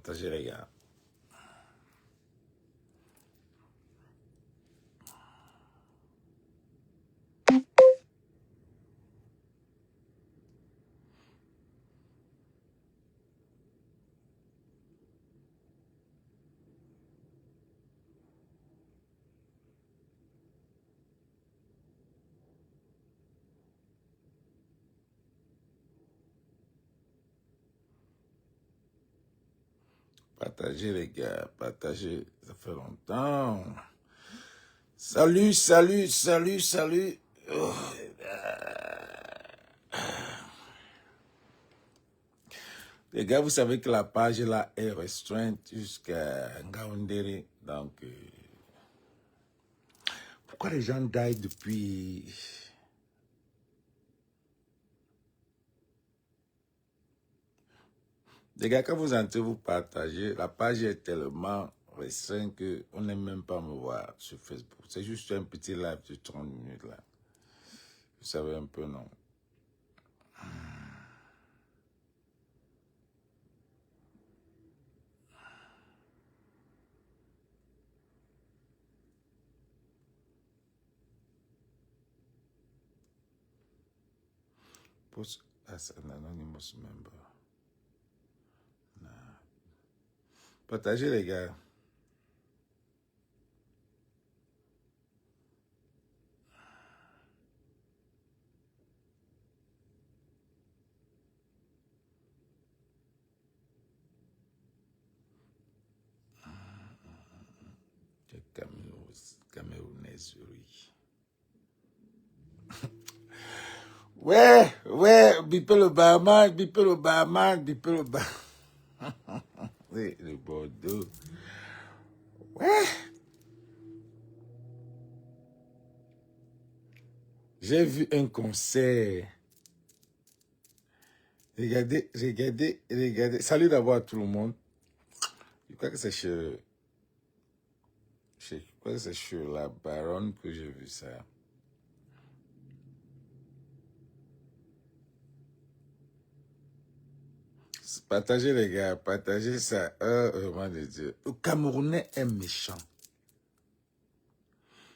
Partagez les gars. Partagez les gars, partagez, ça fait longtemps. Salut, salut, salut, salut. Oh. Les gars, vous savez que la page là est restreinte jusqu'à Ngaoundéré. Donc, pourquoi les gens die depuis... Les gars, quand vous entrez, vous partagez. La page est tellement restreinte qu'on n'aime même pas me voir sur Facebook. C'est juste un petit live de 30 minutes là. Vous savez un peu, non? Post as an anonymous member. Partagez les gars. Camerounaise, oui. Ouais, bipez le barman, bipez le barman, bipez le barman. Oui, le Bordeaux. Ouais. J'ai vu un concert. Regardez. Salut d'abord à tout le monde. Je crois que c'est chez la Baronne que j'ai vu ça. Partagez les gars, partagez ça. Vraiment de Dieu. Le Camerounais est méchant.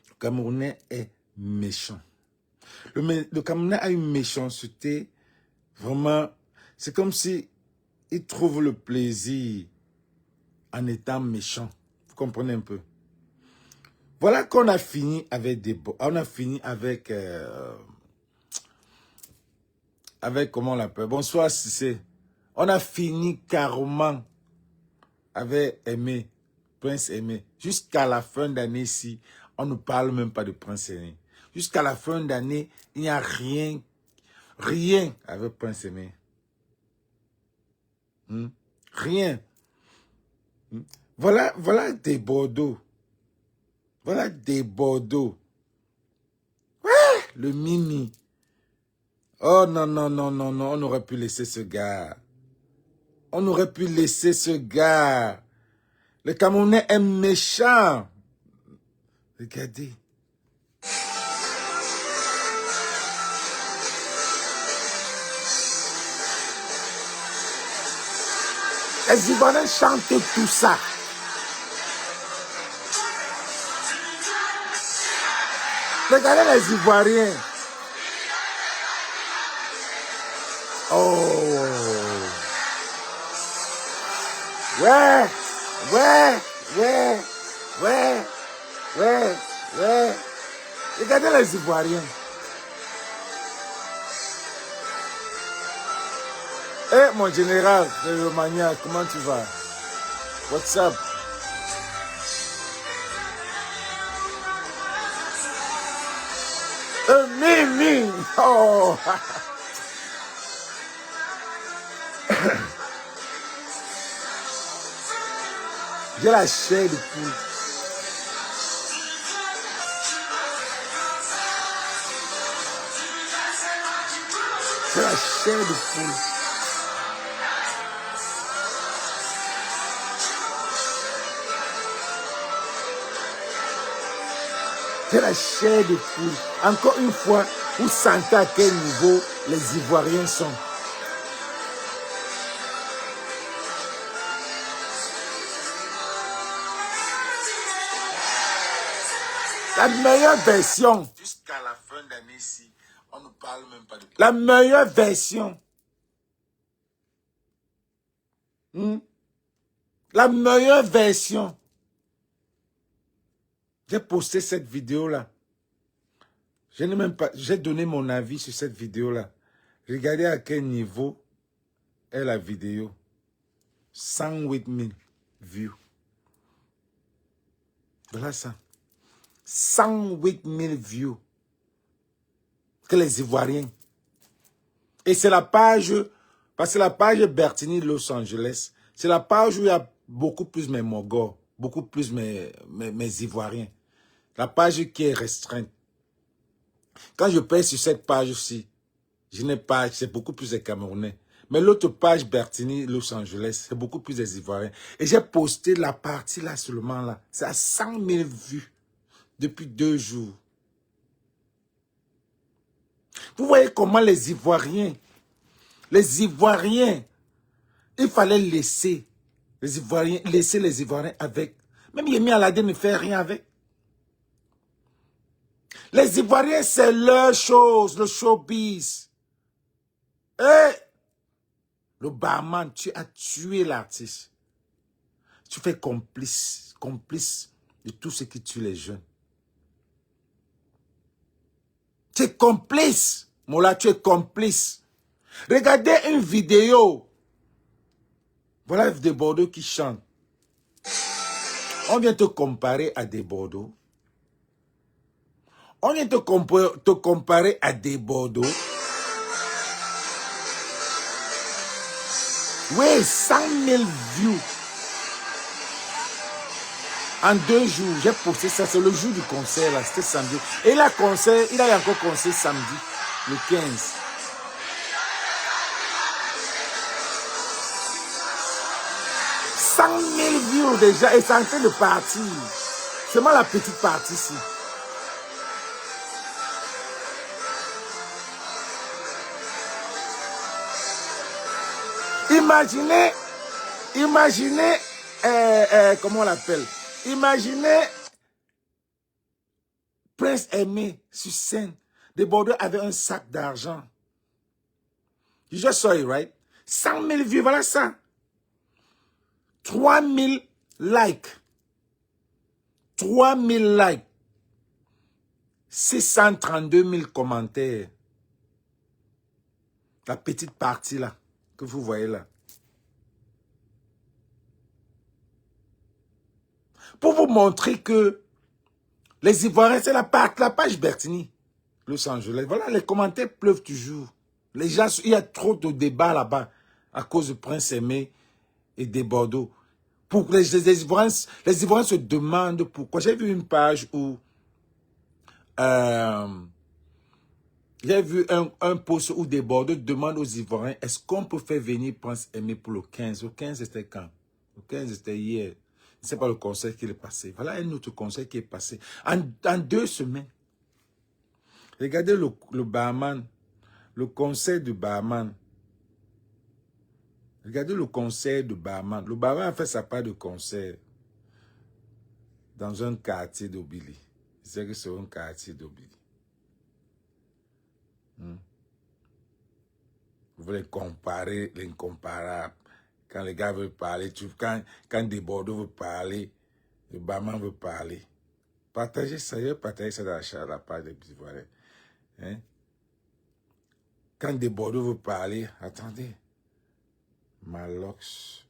Le Camerounais est méchant. Le Camerounais a une méchanceté. Vraiment, c'est comme si il trouve le plaisir en étant méchant. Vous comprenez un peu? Voilà qu'on a fini avec avec comment on l'appelle. Bonsoir Cissé. On a fini carrément avec Aimé, Prince Aimé. Jusqu'à la fin d'année ici, on ne parle même pas de Prince Aimé. Jusqu'à la fin d'année, il n'y a rien avec Prince Aimé. Rien. Voilà des Bordeaux. Voilà des Bordeaux. Ouais, le Mimi. Oh non, on aurait pu laisser ce gars. On aurait pu laisser ce gars. Le Camerounais est méchant. Regardez. Les Ivoiriens chantent tout ça. Regardez les Ivoiriens. Oh. Ouais. Regardez les Ivoiriens. Eh, mon général, le Romagna, comment tu vas? What's up? Mimi! Oh! J'ai la chair de poule. J'ai la chair de poule. J'ai la chair de poule. Encore une fois, vous sentez à quel niveau les Ivoiriens sont. La meilleure version. Jusqu'à la fin d'année ici, on ne parle même pas de... La meilleure version. La meilleure version. J'ai posté cette vidéo-là. Je n'ai même pas... J'ai donné mon avis sur cette vidéo-là. Regardez à quel niveau est la vidéo. 108 000 views. Voilà ça. 108 000 views. Que les Ivoiriens. Et c'est la page... Parce que la page Bertini Los Angeles, c'est la page où il y a beaucoup plus mes Mogos, beaucoup plus mes Ivoiriens. La page qui est restreinte. Quand je paye sur cette page-ci, je n'ai pas, c'est beaucoup plus des Camerounais. Mais l'autre page Bertini Los Angeles, c'est beaucoup plus des Ivoiriens. Et j'ai posté la partie là seulement là. C'est à 100 000 vues depuis 2 jours. Vous voyez comment les Ivoiriens, il fallait laisser les Ivoiriens avec. Même Yemi Alade ne fait rien avec. Les Ivoiriens, c'est leur chose, le showbiz. Et le barman, tu as tué l'artiste. Tu fais complice de tout ce qui tue les jeunes. Tu es complice. Mola, tu es complice. Regardez une vidéo. Voilà des Bordeaux qui chantent. On vient te comparer à des Bordeaux. On vient te comparer à des Bordeaux. Oui, 100 000 views. En 2 jours, j'ai posté ça. C'est le jour du concert, là. C'était samedi. Et il a encore concert samedi, le 15. Views déjà, et c'est en train de partir. C'est moi la petite partie ici. Imaginez, comment on l'appelle? Imaginez Prince Aimé sur scène. De Bordeaux avait un sac d'argent. You just saw it, right? 100 000 vues, voilà ça. 3 000 likes. 3 000 likes. 632 000 commentaires. La petite partie là, que vous voyez là. Pour vous montrer que les Ivoiriens, c'est la page Bertini, Los Angeles. Voilà, les commentaires pleuvent toujours. Les gens, il y a trop de débats là-bas à cause de Prince Aimé et des Bordeaux. Pour les Ivoiriens se demandent pourquoi. J'ai vu une page où j'ai vu un post où des Bordeaux demandent aux Ivoiriens est-ce qu'on peut faire venir Prince Aimé pour le 15. Le 15 c'était quand? Le 15 c'était hier. C'est pas le concert qui est passé. Voilà un autre concert qui est passé. En 2 semaines. Regardez le barman. Le concert du barman. Regardez le concert du barman. Le barman a fait sa part de concert dans un quartier d'Obili. C'est que c'est un quartier d'Obili. Vous voulez comparer l'incomparable. Quand les gars veulent parler, quand des Bordeaux veulent parler, le barman veut parler. Partagez ça, partagez ça dans la page des Ivoiriens. Hein? Quand des Bordeaux veulent parler, attendez. Malox.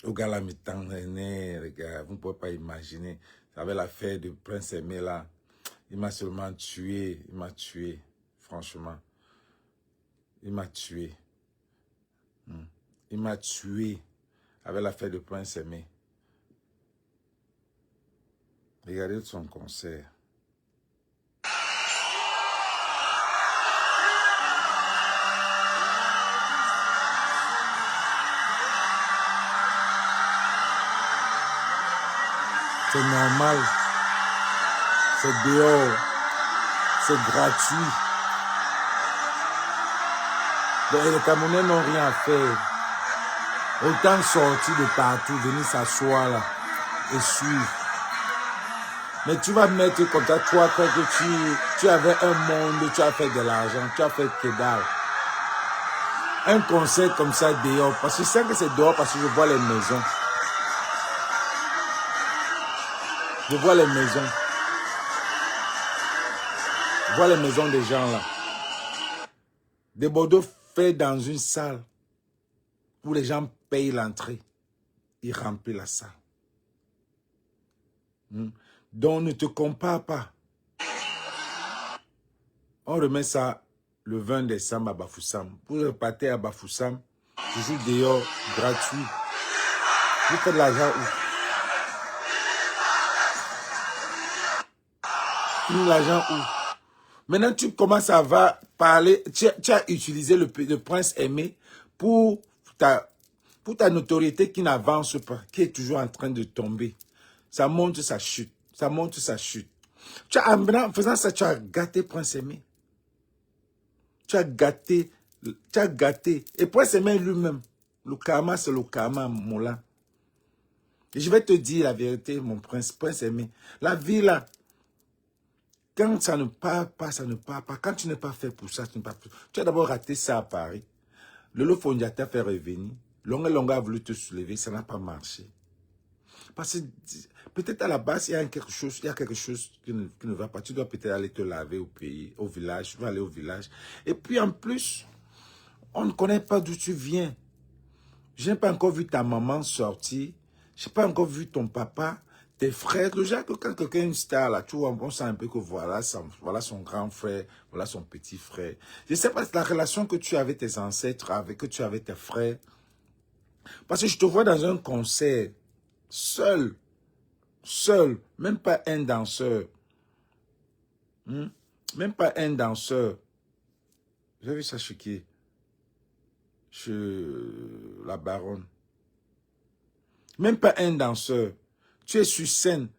Au gars la mi-temps, les gars, vous ne pouvez pas imaginer. Avec l'affaire de Prince Aimé là, il m'a seulement tué. Il m'a tué, franchement. Il m'a tué. Il m'a tué avec l'affaire de Prince Aimé. Regardez son concert. C'est normal. C'est dehors. C'est gratuit. Donc, les Camerounais n'ont rien à faire. Autant sortir de partout, venir s'asseoir là et suivre. Mais tu vas mettre comme ça, toi, quand tu avais un monde, tu as fait de l'argent, tu as fait que dalle. Un concert comme ça dehors, parce que je sais que c'est dehors parce que je vois les maisons. Je vois les maisons. Je vois les maisons des gens là. Des Bordeaux fait dans une salle où les gens payent l'entrée. Ils remplissent la salle. Donc ne te compare pas. On remet ça le 20 décembre à Bafoussam. Pour le pâté à Bafoussam, toujours dehors, gratuit. Vous faites de l'argent où? L'argent où? Maintenant, tu commences à parler, tu as utilisé le prince aimé pour ta notoriété qui n'avance pas, qui est toujours en train de tomber. Ça monte, ça chute. Ça monte, ça chute. En faisant ça, tu as gâté prince aimé. Tu as gâté. Et prince aimé lui-même, le karma, c'est le karma, Moulin. Et je vais te dire la vérité, mon prince aimé. La vie là, quand ça ne part pas, ça ne part pas. Quand tu n'es pas fait pour ça, tu n'es pas fait. Tu as d'abord raté ça à Paris. Lolo Fondiata fait revenir. Longa a voulu te soulever, ça n'a pas marché. Parce que peut-être à la base, il y a quelque chose qui ne va pas. Tu dois peut-être aller te laver au pays, au village. Tu vas aller au village. Et puis en plus, on ne connaît pas d'où tu viens. Je n'ai pas encore vu ta maman sortir. Je n'ai pas encore vu ton papa, tes frères. Déjà, quand quelqu'un est une star, là, tu vois, on sent un peu que voilà son grand frère, voilà son petit frère. Je ne sais pas la relation que tu as avec tes ancêtres, que tu as avec tes frères. Parce que je te vois dans un concert, seul, même pas un danseur. Même pas un danseur. J'ai vu ça chez qui? Chez la baronne. Même pas un danseur. Tu es sur scène,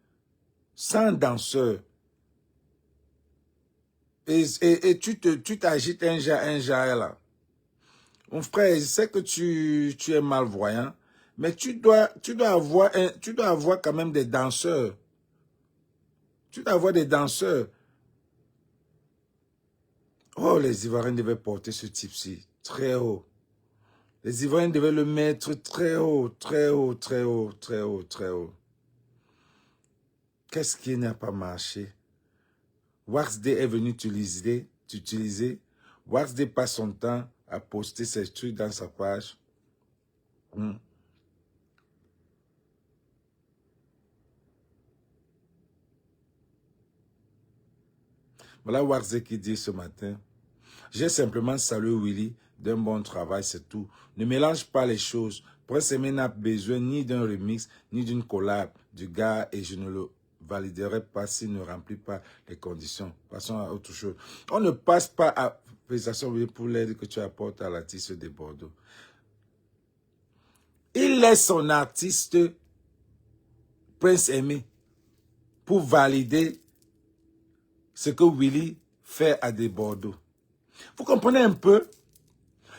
sans danseur. Et tu t'agites un jar là. Mon frère, je sais que tu es malvoyant, mais tu dois avoir quand même des danseurs. Tu dois avoir des danseurs. Oh, les Ivoiriens devaient porter ce type-ci très haut. Les Ivoiriens devaient le mettre très haut, très haut, très haut, très haut, très haut. Qu'est-ce qui n'a pas marché? Waxday est venu t'utiliser. Waxday passe son temps à poster ses trucs dans sa page. Voilà Waxday qui dit ce matin. J'ai simplement salué Willy d'un bon travail, c'est tout. Ne mélange pas les choses. Prince Aimé n'a besoin ni d'un remix, ni d'une collab du gars et je ne le validerai pas s'il ne remplit pas les conditions. Passons à autre chose. On ne passe pas à prestation pour l'aide que tu apportes à l'artiste de Bordeaux. Il laisse son artiste Prince Aimé pour valider ce que Willy fait à des Bordeaux. Vous comprenez un peu?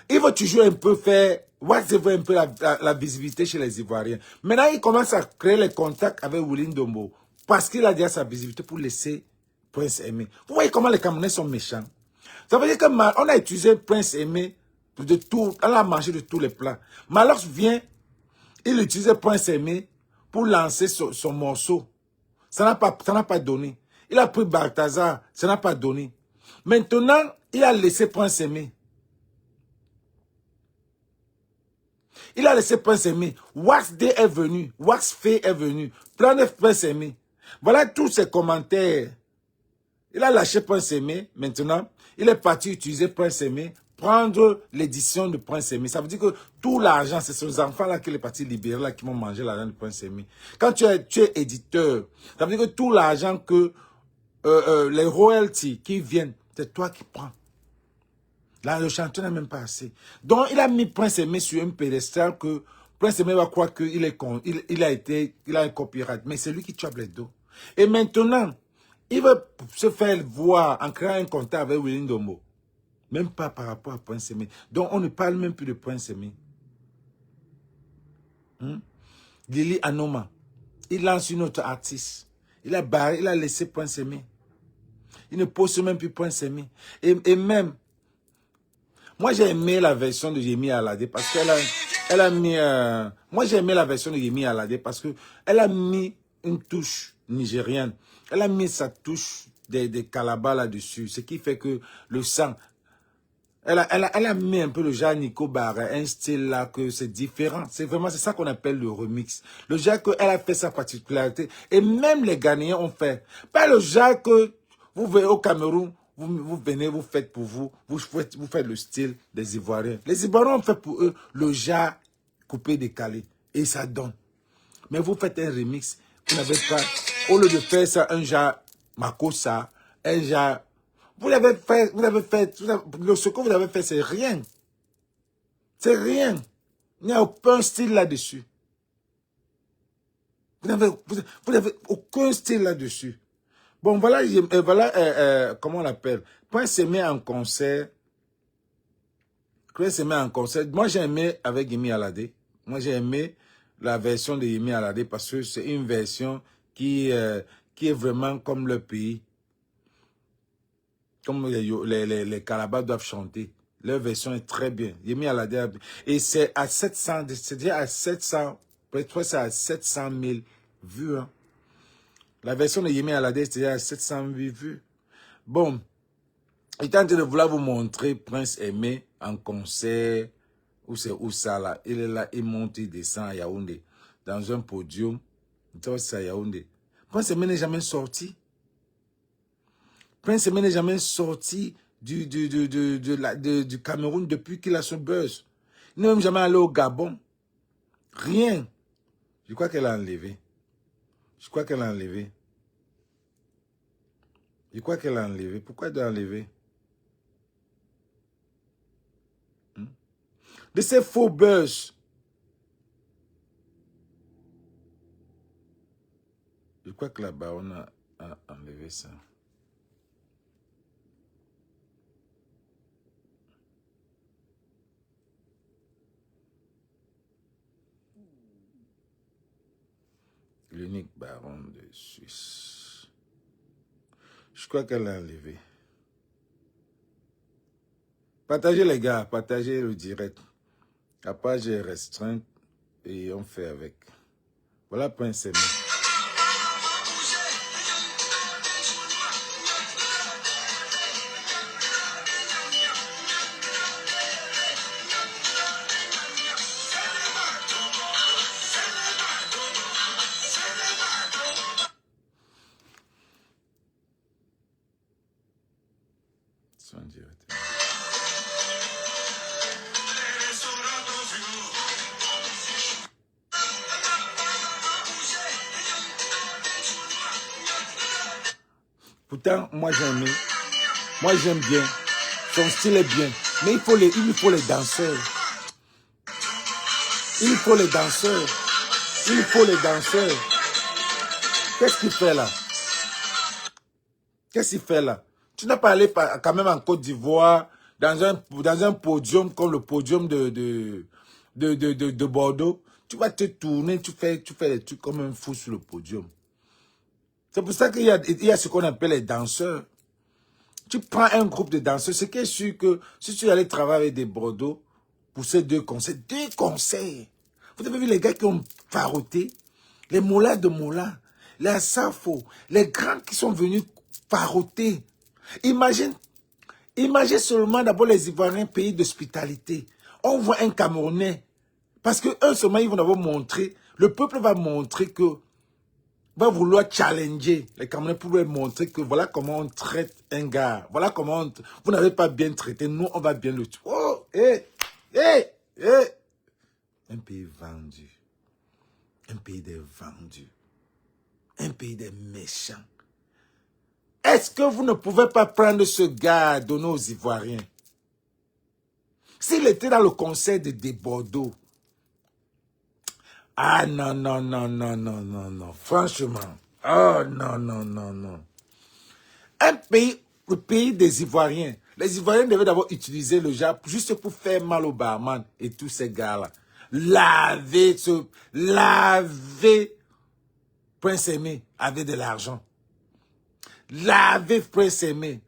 Il va toujours un peu faire, veut un peu la visibilité chez les Ivoiriens. Maintenant, il commence à créer les contacts avec Willy Ndombo parce qu'il a déjà sa visibilité pour laisser Prince Aimé. Vous voyez comment les Camerounais sont méchants. Ça veut dire qu'on a utilisé Prince Aimé de tout, on a mangé de tous les plats. Malox vient, il utilise Prince Aimé pour lancer son morceau. Ça n'a pas donné. Il a pris Balthazar, ça n'a pas donné. Maintenant, il a laissé Prince Aimé. Il a laissé Prince Aimé. Waxday est venu. Waxfay est venu. Plein de Prince Aimé. Voilà tous ses commentaires. Il a lâché Prince Aimé. Maintenant, il est parti utiliser Prince Aimé, prendre l'édition de Prince Aimé. Ça veut dire que tout l'argent, c'est ces enfants-là qu'il est parti libérer, là, qui vont manger l'argent de Prince Aimé. Quand tu es éditeur, ça veut dire que tout l'argent que les royalties qui viennent, c'est toi qui prends. Là, le chanteur n'a même pas assez. Donc, il a mis Prince Aimé sur un pédestal que Prince Aimé va croire qu'il est con. Il a un copyright. Mais c'est lui qui chope les dos. Et maintenant, il veut se faire voir en créant un contact avec Willy Ndombo. Même pas par rapport à Prince Aimé. Donc, on ne parle même plus de Prince Aimé. Lily Anoma. Il lance une autre artiste. Il a barré, il a laissé Prince Aimé. Il ne pose même plus Prince Aimé. Et même, moi j'ai aimé la version de Yemi Alade parce qu'elle a, elle a mis... moi j'ai aimé la version de Yemi Alade parce qu'elle a mis une touche nigérienne. Elle a mis sa touche des Calabar là-dessus. Ce qui fait que le sang... Elle a mis un peu le genre Nico Barra, un style là que c'est différent. C'est vraiment, c'est ça qu'on appelle le remix. Le genre qu'elle a fait sa particularité. Et même les Ghanéens ont fait. Pas le genre que vous voyez au Cameroun, vous venez, vous faites pour vous, vous faites le style des Ivoiriens. Les Ivoiriens ont fait pour eux le genre coupé, décalé. Et ça donne. Mais vous faites un remix, vous n'avez pas, au lieu de faire ça, un genre Makossa, un genre... ce que vous avez fait, c'est rien. C'est rien. Il n'y a aucun style là-dessus. Vous n'avez aucun style là-dessus. Bon, voilà, comment on l'appelle? Prince Aimé en concert. Prince Aimé en concert. Moi, j'ai aimé avec Yemi Alade. Moi, j'ai aimé la version de Yemi Alade parce que c'est une version qui est vraiment comme le pays. Comme les Calabar doivent chanter. Leur version est très bien. Yemi Alade. Et c'est à 700, c'est-à-dire à 700, peut-être c'est à 700 000 vues. Hein. La version de Yemi Alade, c'est à 700 000 vues. Bon. Il est en train de vouloir vous montrer Prince Aimé en concert. Où c'est où ça là? Il est là, il monte, il descend à Yaoundé. Dans un podium. C'est à Yaoundé. Prince Aimé n'est jamais sorti. Prince Aimé n'est jamais sorti du Cameroun depuis qu'il a son buzz. Il n'est même jamais allé au Gabon. Rien. Je crois qu'elle a enlevé. Je crois qu'elle a enlevé. Je crois qu'elle a enlevé. Pourquoi elle doit enlever? De ces faux buzz. Je crois que là-bas, on a enlevé ça. L'unique baron de Suisse. Je crois qu'elle l'a enlevé. Partagez les gars, partagez le direct. La page est restreinte et on fait avec. Voilà Prince Aimé. Son direct. Pourtant, moi j'ai aimé. Moi j'aime bien. Son style est bien. Mais il faut les danseurs. Il faut les danseurs. Il faut les danseurs. Qu'est-ce qu'il fait là? Qu'est-ce qu'il fait là? Tu n'as pas allé quand même en Côte d'Ivoire dans un podium comme le podium de Bordeaux. Tu vas te tourner, tu fais des trucs comme un fou sur le podium. C'est pour ça qu'il y a ce qu'on appelle les danseurs. Tu prends un groupe de danseurs, c'est qui est sûr que si tu allais travailler avec des Bordeaux pour ces deux concerts, vous avez vu les gars qui ont faroté, les Molas de Mola, les Asafo, les grands qui sont venus faroter. Imagine seulement d'abord les Ivoiriens, pays d'hospitalité. On voit un Camerounais, parce que eux seulement ils vont d'abord montrer, le peuple va montrer que va vouloir challenger les Camerounais pour leur montrer que voilà comment on traite un gars. Voilà comment vous n'avez pas bien traité. Nous, on va bien le tuer. Oh, Un pays vendu. Un pays des vendus. Un pays des méchants. Est-ce que vous ne pouvez pas prendre ce gars, donner aux Ivoiriens? S'il était dans le concert de Bordeaux. Ah non, non, non, non, non, non, non. Franchement. Oh non, non, non, non. Le pays des Ivoiriens. Les Ivoiriens devaient d'abord utiliser le genre juste pour faire mal au barman et tous ces gars-là. Laver Prince Aimé avait de l'argent. L'avait Prince Aimé.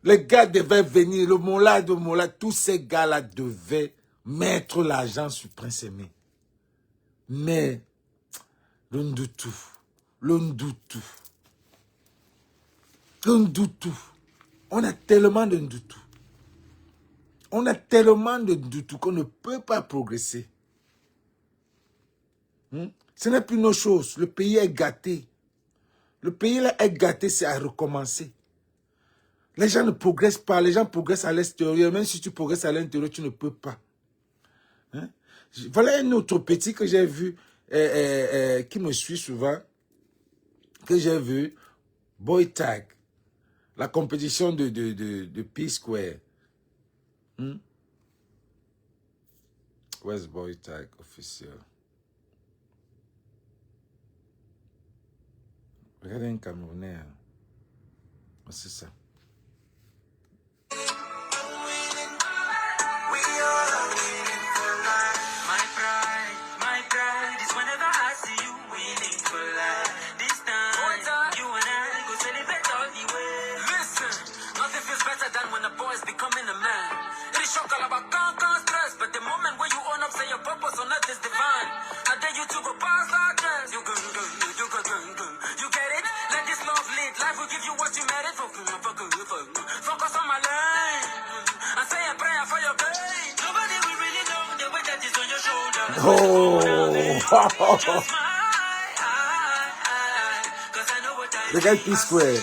Les gars devaient venir, le Mola de Mola, tous ces gars-là devaient mettre l'argent sur Prince Aimé. Mais, le Ndoutou, on a tellement de Ndoutou. On a tellement de Ndoutou qu'on ne peut pas progresser. Ce n'est plus nos choses. Le pays est gâté. Le pays là est gâté, c'est à recommencer. Les gens ne progressent pas. Les gens progressent à l'extérieur. Même si tu progresses à l'intérieur, tu ne peux pas. Hein? Voilà un autre petit que j'ai vu, qui me suit souvent, que j'ai vu, Boy Tag, la compétition de P-Square. Where's Boy Tag officiel? Regardez un Camerounais. C'est ça. Oh! Regarde P-Square.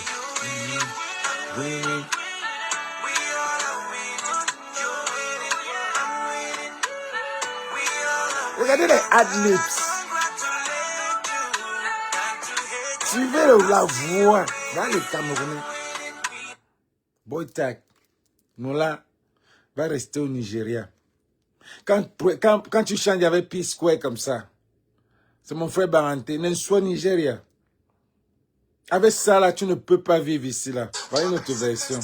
Regardez les adlibs. Suivez la voix dans les Camerounais. Boy Tag, Mola va rester au Nigeria. Quand tu chantes avec P-Square comme ça, c'est mon frère Baranté, n'est soit Nigeria. Avec ça là, tu ne peux pas vivre ici là. Voyez notre version.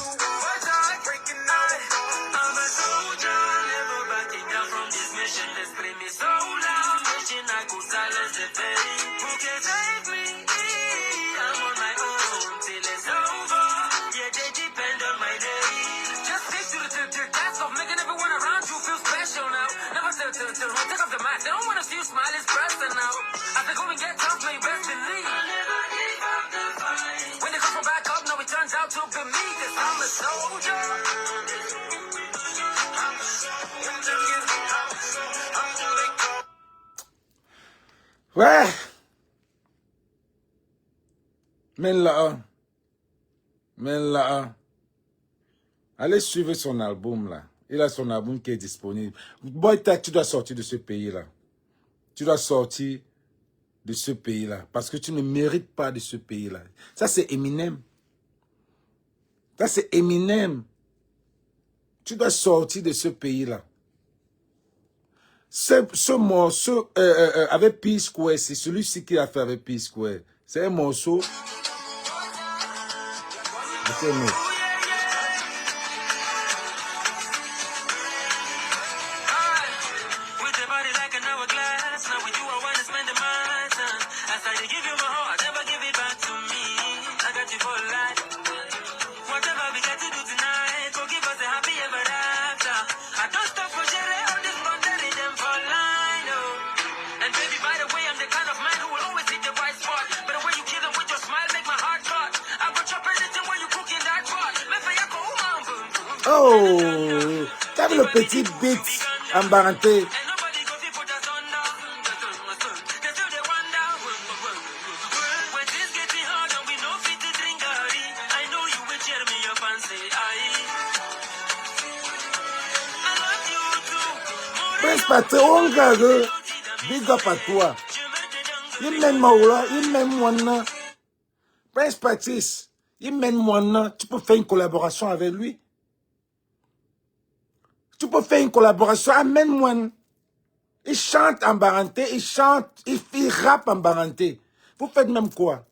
Ouais. Mais là, allez suivre son album là. Il a son album qui est disponible. Boy Tag, tu dois sortir de ce pays là. Tu dois sortir de ce pays là. Parce que tu ne mérites pas de ce pays là. Ça c'est Eminem. Ça c'est Eminem. Tu dois sortir de ce pays là. Ce morceau avec P-Square, c'est celui-ci qui a fait avec P-Square. C'est un morceau. Oh, t'as vu le petit beat embaranté. Prince Patrice, on garde, big up à toi. Il mène Maoula, il mène Mouana. Prince Patrice, il mène Mouana. Tu peux faire une collaboration avec lui. Tu peux faire une collaboration, amène-moi. Il chante en baranté, il chante, il rappe en baranté. Vous faites même quoi?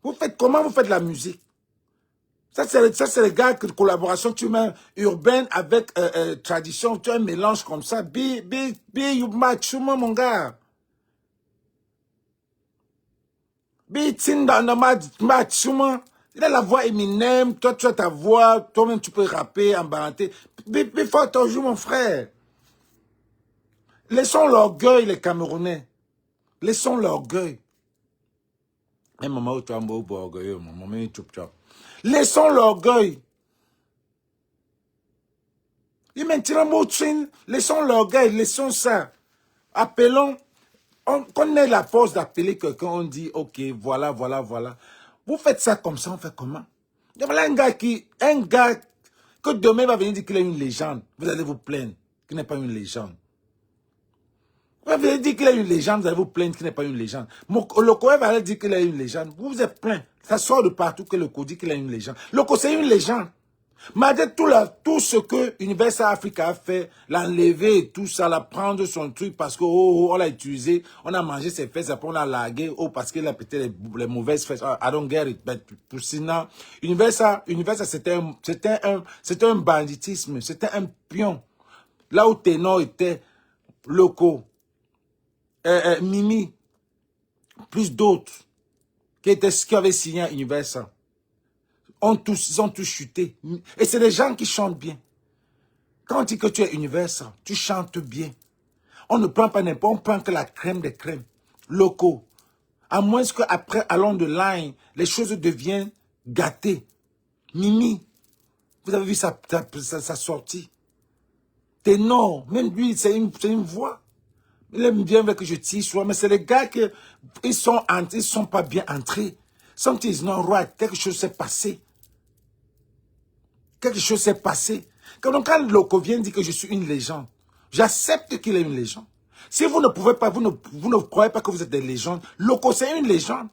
Vous faites comment vous faites la musique? Ça, c'est les gars de collaboration, tu mets urbaine avec tradition, tu as un mélange comme ça. You match, mon gars. Bitin dans ma tuma. Il a la voix Eminem, toi tu as ta voix, toi-même tu peux rapper, embarranter. Before toujours mon frère. Laissons l'orgueil les Camerounais. Laissons l'orgueil. Et maman, tu as un beau orgueil, maman, laissons l'orgueil. Et maintenant, laissons l'orgueil, laissons ça. Appelons, on connaît la force d'appeler quelqu'un, on dit, ok, voilà, voilà, voilà. Vous faites ça comme ça, on fait comment? Et voilà un gars que demain va venir dire qu'il est une légende. Vous allez vous plaindre qu'il n'est pas une légende. Vous allez dire qu'il est une légende, vous allez vous plaindre qu'il n'est pas une légende. Le Coé va dire qu'il est une légende. Vous vous êtes plein. Ça sort de partout que le Co dit qu'il est une légende. Le Co, c'est une légende. Malgré tout ce que Universal Africa a fait, l'enlever et tout ça, la prendre son truc parce que on l'a utilisé, on a mangé ses fesses, après on l'a largué, parce qu'il a pété les mauvaises fesses. I don't get it. But pour sinon, Universal c'était un banditisme, c'était un pion. Là où Ténor était locaux, Mimi, plus d'autres qui avaient signé à Universal. Ils ont tous chuté. Et c'est des gens qui chantent bien. Quand on dit que tu es Universal, tu chantes bien. On ne prend pas n'importe, on prend que la crème des crèmes. Locaux. À moins qu'après, along the line, les choses deviennent gâtées. Mimi, vous avez vu sa sortie. Ténor, même lui, c'est une voix. Il aime bien que je tire sur, mais c'est les gars qui ils sont pas bien entrés. Something is not right. Quelque chose s'est passé. Quelque chose s'est passé. Donc, quand Loco vient dire que je suis une légende, j'accepte qu'il est une légende. Si vous ne pouvez pas, vous ne croyez pas que vous êtes des légendes, Loco, c'est une légende.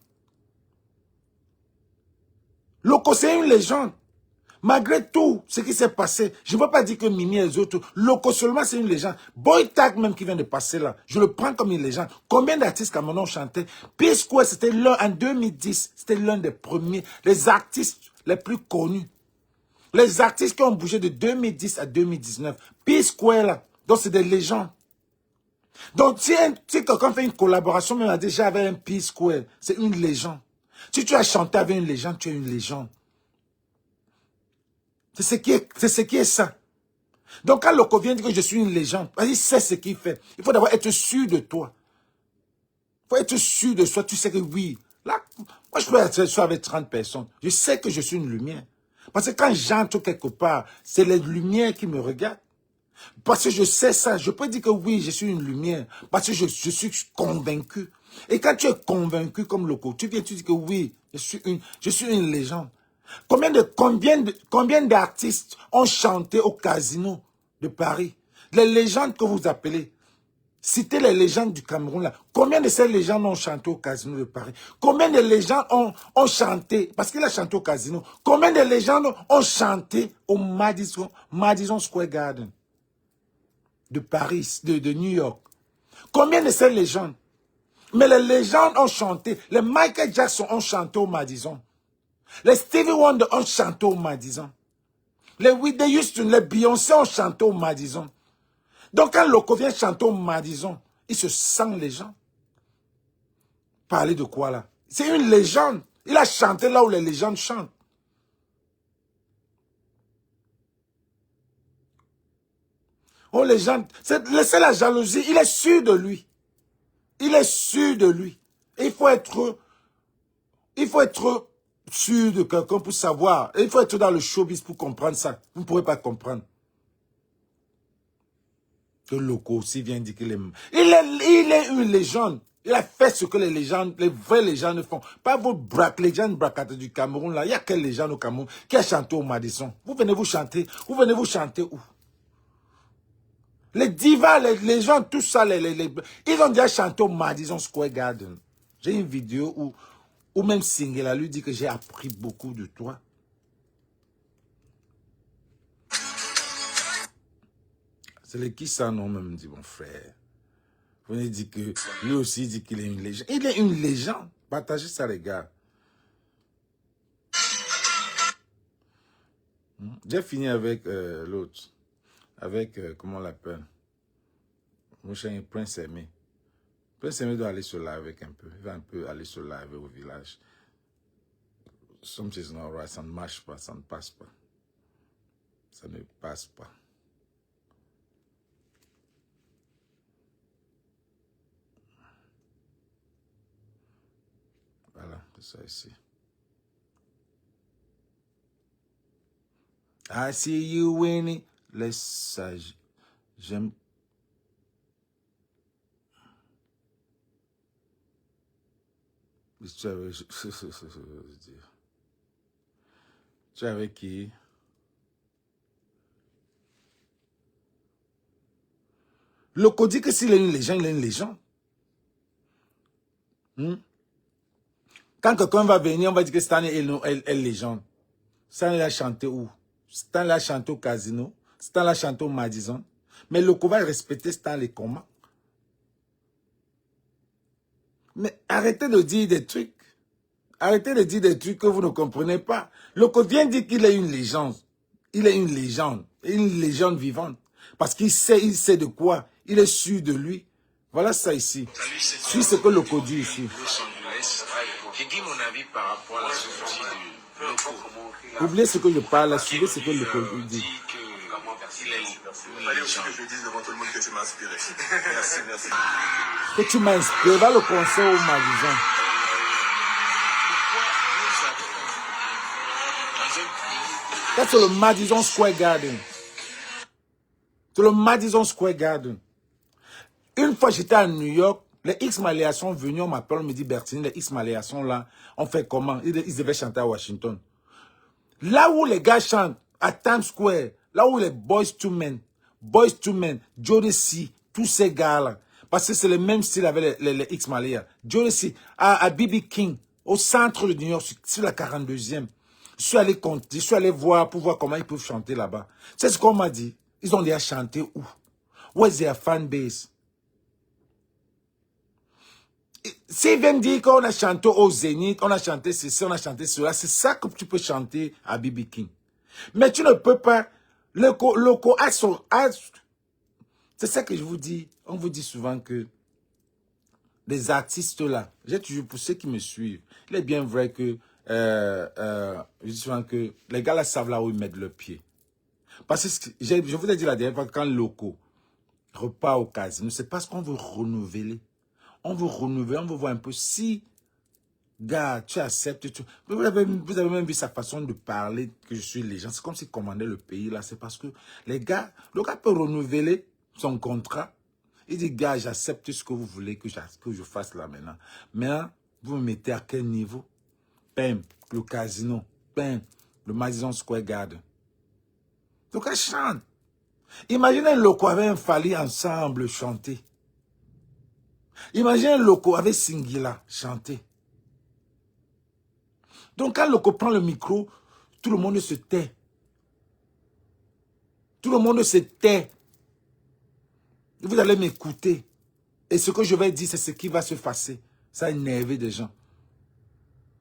Loco, c'est une légende. Malgré tout ce qui s'est passé, je ne peux pas dire que Mimi et les autres, Loco seulement c'est une légende. Boy Tag même qui vient de passer là, je le prends comme une légende. Combien d'artistes Cameroun ont chanté? P-Square, c'était en 2010, c'était l'un des premiers, les artistes les plus connus. Les artistes qui ont bougé de 2010 à 2019, P-Square là, donc c'est des légendes. Donc si quelqu'un fait une collaboration même déjà avec un P-Square, c'est une légende. Si tu as chanté avec une légende, tu es une légende. C'est ce qui est ça. Donc quand Loco vient dire que je suis une légende, il sait ce qu'il fait. Il faut d'abord être sûr de toi. Il faut être sûr de soi. Tu sais que oui, là, moi je peux être sûr avec 30 personnes. Je sais que je suis une lumière. Parce que quand j'entre quelque part, c'est les lumières qui me regardent. Parce que je sais ça, je peux dire que oui, je suis une lumière. Parce que je suis convaincu. Et quand tu es convaincu comme Loco, tu viens, tu dis que oui, je suis une légende. Combien d'artistes ont chanté au Casino de Paris? Les légendes que vous appelez. Citez les légendes du Cameroun là. Combien de ces légendes ont chanté au Casino de Paris? Combien de légendes ont chanté, parce qu'il a chanté au Casino, combien de légendes ont chanté au Madison Square Garden de Paris, de New York? Combien de ces légendes? Mais les légendes ont chanté. Les Michael Jackson ont chanté au Madison. Les Stevie Wonder ont chanté au Madison. Les Whitney Houston, les Beyoncé ont chanté au Madison. Donc quand Loco vient chanter au Madison, il se sent légende. Parler de quoi là? C'est une légende. Il a chanté là où les légendes chantent. Oh, légende. Laissez la jalousie. Il est sûr de lui. Il est sûr de lui. Et il faut être sûr de quelqu'un pour savoir. Et il faut être dans le showbiz pour comprendre ça. Vous ne pourrez pas comprendre. Que Loco aussi vient dire qu'il est... Il est une légende. Il a fait ce que les légendes, les vraies légendes font. Pas vos légendes bracates du Cameroun là. Il y a quelle légende au Cameroun qui a chanté au Madison? Vous venez vous chanter. Vous venez vous chanter où? Les divas, les gens, tout ça, ils ont déjà chanté au Madison Square Garden. J'ai une vidéo où même Singela lui dit que j'ai appris beaucoup de toi. C'est les qui ça, non, même dit mon frère. Vous venez dire que lui aussi dit qu'il est une légende. Il est une légende. Partagez ça, les gars. J'ai fini avec l'autre. Avec, comment on l'appelle? Mon chien Prince Aimé. Prince Aimé doit aller se laver avec un peu. Il va un peu aller se laver au village. Something's not right. Ça ne marche pas, ça ne passe pas. Ça ne passe pas. Voilà, c'est ça ici. I see you winning. Laisse ça. J'aime. Tu es avec qui? Loco dit que s'il est une légende, il est une légende. Quand quelqu'un va venir, on va dire que Stan est une légende. Stan l'a chanté où? Stan l'a chanté au casino. Stan l'a chanté au Madison. Mais Loco va respecter Stan les comment? Mais arrêtez de dire des trucs. Arrêtez de dire des trucs que vous ne comprenez pas. Loco vient dire qu'il est une légende. Il est une légende vivante. Parce qu'il sait de quoi. Il est sûr de lui. Voilà ça ici. Suis ce que Loco dit ici. J'ai dit mon avis par rapport à la sortie de Loco. Oubliez ce que je parle, suivez ce que Loco dit. Allez aussi que je dise devant tout le monde que tu m'as inspiré. Merci, merci. Que tu m'as inspiré. Va le concert au Madison. Ça, c'est le Madison Square Garden. C'est le Madison Square Garden. Une fois, j'étais à New York. Les X-Maléas sont venus, on m'appelle, on me dit, Bertini, les X-Maléas sont là. On fait comment? Ils devaient chanter à Washington. Là où les gars chantent, à Times Square, là où les Boys to Men, Jodeci, tous ces gars-là, parce que c'est le même style avec les X-Maléas. Jodeci, à B.B. King, au centre de New York, sur la 42e. Je suis allé compter, je suis allé voir pour voir comment ils peuvent chanter là-bas. C'est ce qu'on m'a dit. Ils ont déjà chanté où? Where's their fan base? S'ils viennent dire qu'on a chanté au Zénith, on a chanté ceci, on a chanté cela, c'est ça que tu peux chanter à B.B. King. Mais tu ne peux pas. Loco a son... C'est ça que je vous dis. On vous dit souvent que les artistes là, j'ai toujours, pour ceux qui me suivent, il est bien vrai que je dis souvent que les gars là savent là où ils mettent le pied. Parce que je vous ai dit la dernière fois, quand Loco repart au casino, c'est parce qu'on veut renouveler. On veut renouveler, on veut voir un peu si, gars, tu acceptes. Vous avez même vu sa façon de parler, que je suis légende. C'est comme s'il commandait le pays, là. C'est parce que le gars peut renouveler son contrat. Il dit, gars, j'accepte ce que vous voulez que je fasse là maintenant. Maintenant, vous me mettez à quel niveau? Pam, le casino. Pam, le Madison Square Garden. Donc, elle chante. Imaginez Loco avec un Fally ensemble chanter. Imaginez Loco avec Singila chanter. Donc quand Loco prend le micro, tout le monde se tait. Tout le monde se tait. Vous allez m'écouter. Et ce que je vais dire, c'est ce qui va se passer. Ça a énervé des gens.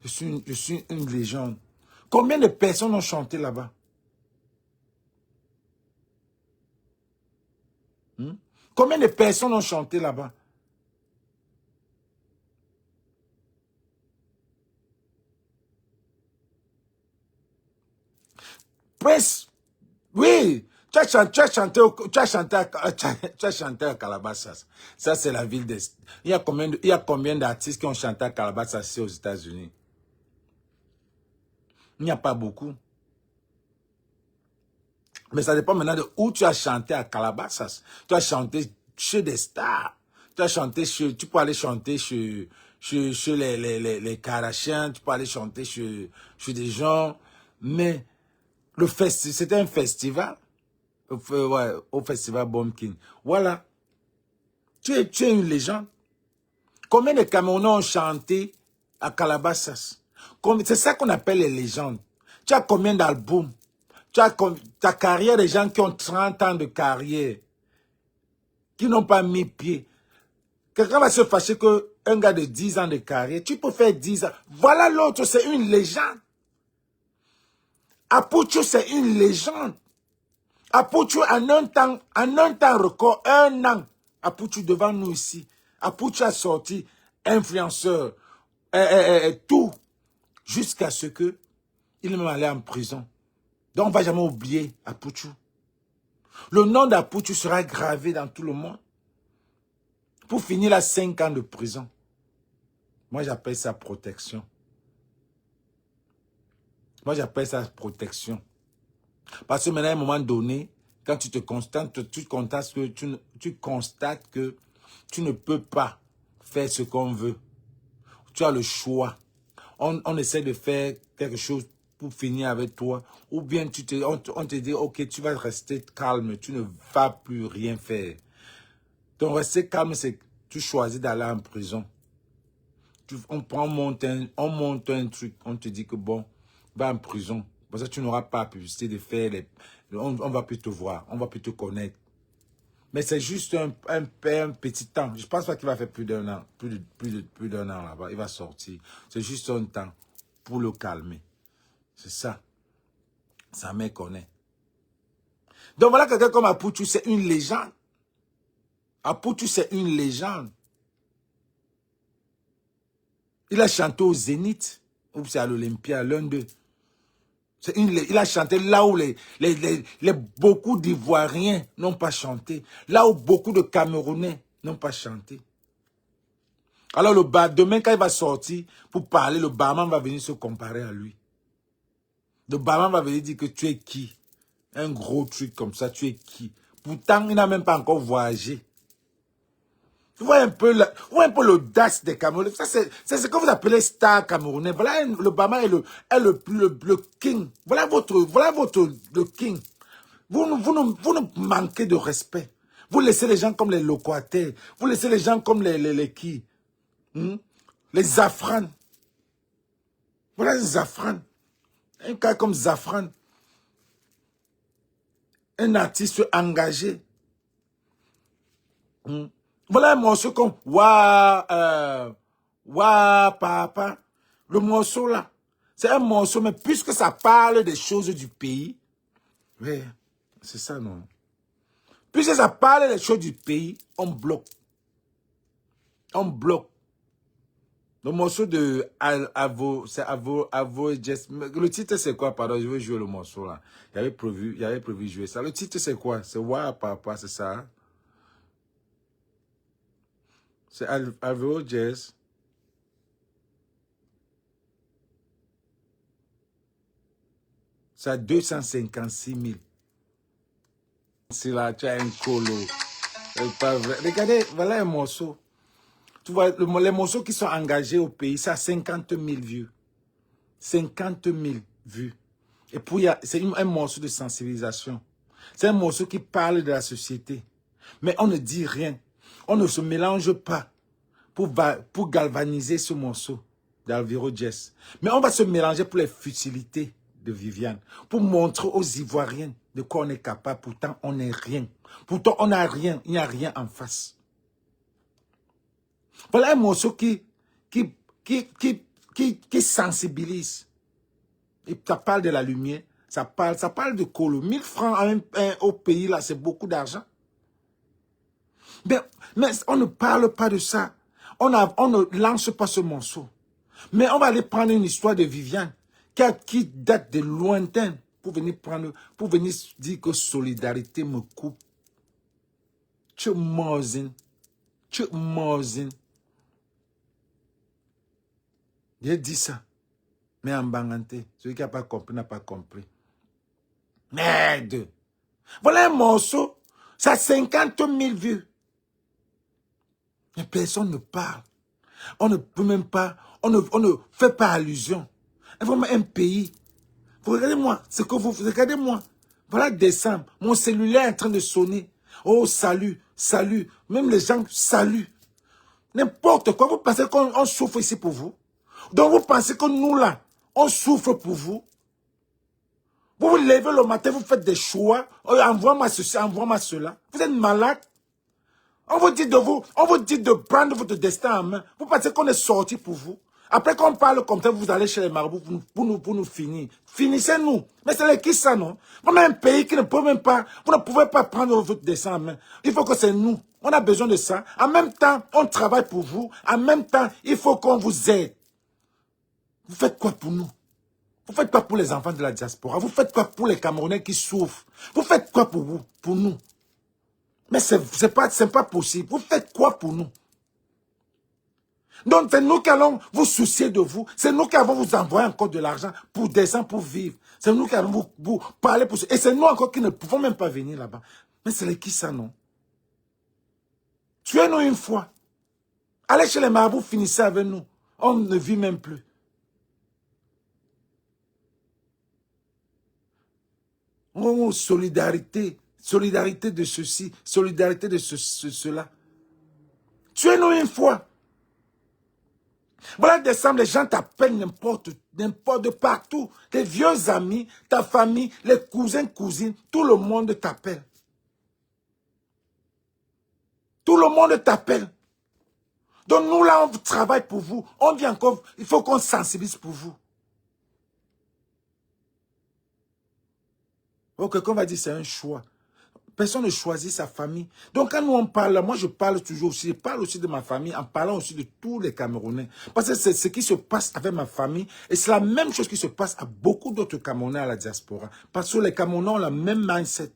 Je suis une légende. Combien de personnes ont chanté là-bas? Combien de personnes ont chanté là-bas? Prince, oui, tu as chanté à Calabasas. Ça, c'est la ville des... Il y a combien d'artistes qui ont chanté à Calabasas aux États-Unis? Il n'y a pas beaucoup. Mais ça dépend maintenant de où tu as chanté à Calabasas. Tu as chanté chez des stars. Tu as chanté chez... Tu peux aller chanter chez les Kardashians. Tu peux aller chanter chez des gens. Mais... c'était un festival, ouais, au festival Bumpkin. Voilà. Tu es une légende. Combien de Camerounais ont chanté à Calabasas? C'est ça qu'on appelle les légendes. Tu as combien d'albums? Tu as ta carrière, des gens qui ont 30 ans de carrière, qui n'ont pas mis pied. Quelqu'un va se fâcher qu'un gars de 10 ans de carrière, tu peux faire 10 ans. Voilà l'autre, c'est une légende. Apuchu, c'est une légende. Apuchu, en un temps record, un an. Apuchu devant nous ici. Apuchu a sorti influenceur, tout, jusqu'à ce que il est même allé en prison. Donc on ne va jamais oublier Apuchu. Le nom d'Apuchu sera gravé dans tout le monde. Pour finir là, 5 ans de prison. Moi j'appelle ça protection. Moi j'appelle ça protection. Parce que maintenant à un moment donné, quand tu te constates, tu constates que tu ne peux pas faire ce qu'on veut. Tu as le choix. On essaie de faire quelque chose pour finir avec toi. Ou bien on te dit, ok, tu vas rester calme. Tu ne vas plus rien faire. Donc rester calme, c'est que tu choisis d'aller en prison. On monte un truc. On te dit que bon, va en prison. Parce que tu n'auras pas la publicité de faire on va plus te voir, on va plus te connaître. Mais c'est juste un petit temps. Je pense pas qu'il va faire plus d'un an, plus d'un an là-bas. Il va sortir. C'est juste un temps pour le calmer. C'est ça. Sa mère connaît. Donc voilà, quelqu'un comme Apuchu, c'est une légende. Apuchu, c'est une légende. Il a chanté au Zénith, ou c'est à l'Olympia, l'un d'eux. Il a chanté là où beaucoup d'Ivoiriens n'ont pas chanté. Là où beaucoup de Camerounais n'ont pas chanté. Alors demain quand il va sortir pour parler, le barman va venir se comparer à lui. Le barman va venir dire que tu es qui? Un gros truc comme ça, tu es qui? Pourtant, il n'a même pas encore voyagé. Vous voyez un peu l'audace des Camerounais. C'est ce que vous appelez star camerounais. Voilà, le Bama est le king. Voilà le king. Vous nous manquez de respect. Vous laissez les gens comme les locataires. Vous laissez les gens comme les qui? Les Zafran. Voilà Zafran. Un cas comme Zafran. Un artiste engagé. Voilà un morceau comme Wa Papa. Le morceau là, c'est un morceau, mais puisque ça parle des choses du pays, oui, c'est ça non. Puisque ça parle des choses du pays, on bloque. On bloque. Le morceau de Avo, c'est Avo Jess. Le titre c'est quoi, pardon, je veux jouer le morceau là. Il avait prévu jouer ça. Le titre c'est quoi? C'est Wa Papa, c'est ça? Hein? C'est Avo Jazz. C'est à 256 000. C'est là, tu as un colo. C'est pas vrai. Regardez, voilà un morceau. Tu vois, les morceaux qui sont engagés au pays, ça a 50 000 vues. 50 000 vues. Et puis, c'est un morceau de sensibilisation. C'est un morceau qui parle de la société. Mais on ne dit rien. On ne se mélange pas pour galvaniser ce morceau d'Alvaro Jess. Mais on va se mélanger pour les futilités de Viviane. Pour montrer aux Ivoiriens de quoi on est capable. Pourtant, on n'est rien. Pourtant, on n'a rien. Il n'y a rien en face. Voilà un morceau qui sensibilise. Et ça parle de la lumière. Ça parle de colo. 1000 francs au pays, là, c'est beaucoup d'argent. Mais on ne parle pas de ça. On ne lance pas ce morceau. Mais on va aller prendre une histoire de Viviane qui date de lointain pour venir dire que solidarité me coupe. Tu m'osines. J'ai dit ça. Mais en banganté, celui qui n'a pas compris n'a pas compris. Merde. Voilà un morceau. Ça a 50 000 vues. Mais personne ne parle. On ne peut même pas, on ne fait pas allusion. Vraiment un pays. Vous regardez-moi, ce que vous regardez-moi. Voilà décembre, mon cellulaire est en train de sonner. Oh, salut. Même les gens saluent. N'importe quoi. Vous pensez qu'on souffre ici pour vous? Donc vous pensez que nous là, on souffre pour vous? Vous vous levez le matin, vous faites des choix. Oh, envoie-moi ceci, envoie-moi cela. Vous êtes malade. On vous dit de prendre votre destin en main. Vous pensez qu'on est sorti pour vous? Après qu'on parle comme ça, vous allez chez les marabouts pour nous finir. Finissez-nous. Mais c'est qui ça, non? On a un pays qui ne peut même pas, vous ne pouvez pas prendre votre dessin en main. Il faut que c'est nous. On a besoin de ça. En même temps, on travaille pour vous. En même temps, il faut qu'on vous aide. Vous faites quoi pour nous? Vous faites quoi pour les enfants de la diaspora? Vous faites quoi pour les Camerounais qui souffrent? Vous faites quoi pour vous, pour nous? Mais c'est pas possible. Vous faites quoi pour nous? Donc, c'est nous qui allons vous soucier de vous. C'est nous qui allons vous envoyer encore de l'argent pour descendre, pour vivre. C'est nous qui allons vous parler pour ça. Et c'est nous encore qui ne pouvons même pas venir là-bas. Mais c'est qui ça, non? Tuez-nous une fois. Allez chez les marabouts, finissez avec nous. On ne vit même plus. Oh, solidarité. Solidarité de ceci. Solidarité de cela. Tuez-nous une fois. Voilà, décembre, les gens t'appellent n'importe de partout. Tes vieux amis, ta famille, les cousins, cousines, tout le monde t'appelle. Tout le monde t'appelle. Donc nous là, on travaille pour vous. On dit encore, il faut qu'on sensibilise pour vous. Donc quelqu'un va dire c'est un choix. Personne ne choisit sa famille. Donc quand nous on parle, moi je parle toujours aussi, je parle aussi de ma famille en parlant aussi de tous les Camerounais. Parce que c'est ce qui se passe avec ma famille et c'est la même chose qui se passe à beaucoup d'autres Camerounais à la diaspora. Parce que les Camerounais ont la même mindset.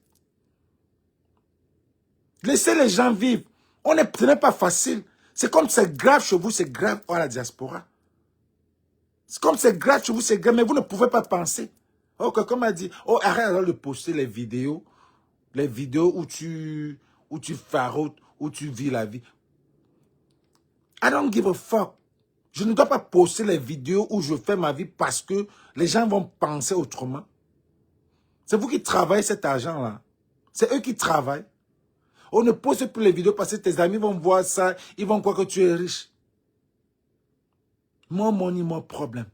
Laissez les gens vivre. Ce n'est pas facile. C'est comme c'est grave chez vous, c'est grave à la diaspora. C'est comme c'est grave chez vous, c'est grave, mais vous ne pouvez pas penser. Oh, quelqu'un m'a dit, oh, arrête alors de poster les vidéos où tu farotes, où tu vis la vie. I don't give a fuck. Je ne dois pas poster les vidéos où je fais ma vie parce que les gens vont penser autrement. C'est vous qui travaillez cet argent-là. C'est eux qui travaillent. On ne poste plus les vidéos parce que tes amis vont voir ça, ils vont croire que tu es riche. More money, more problem.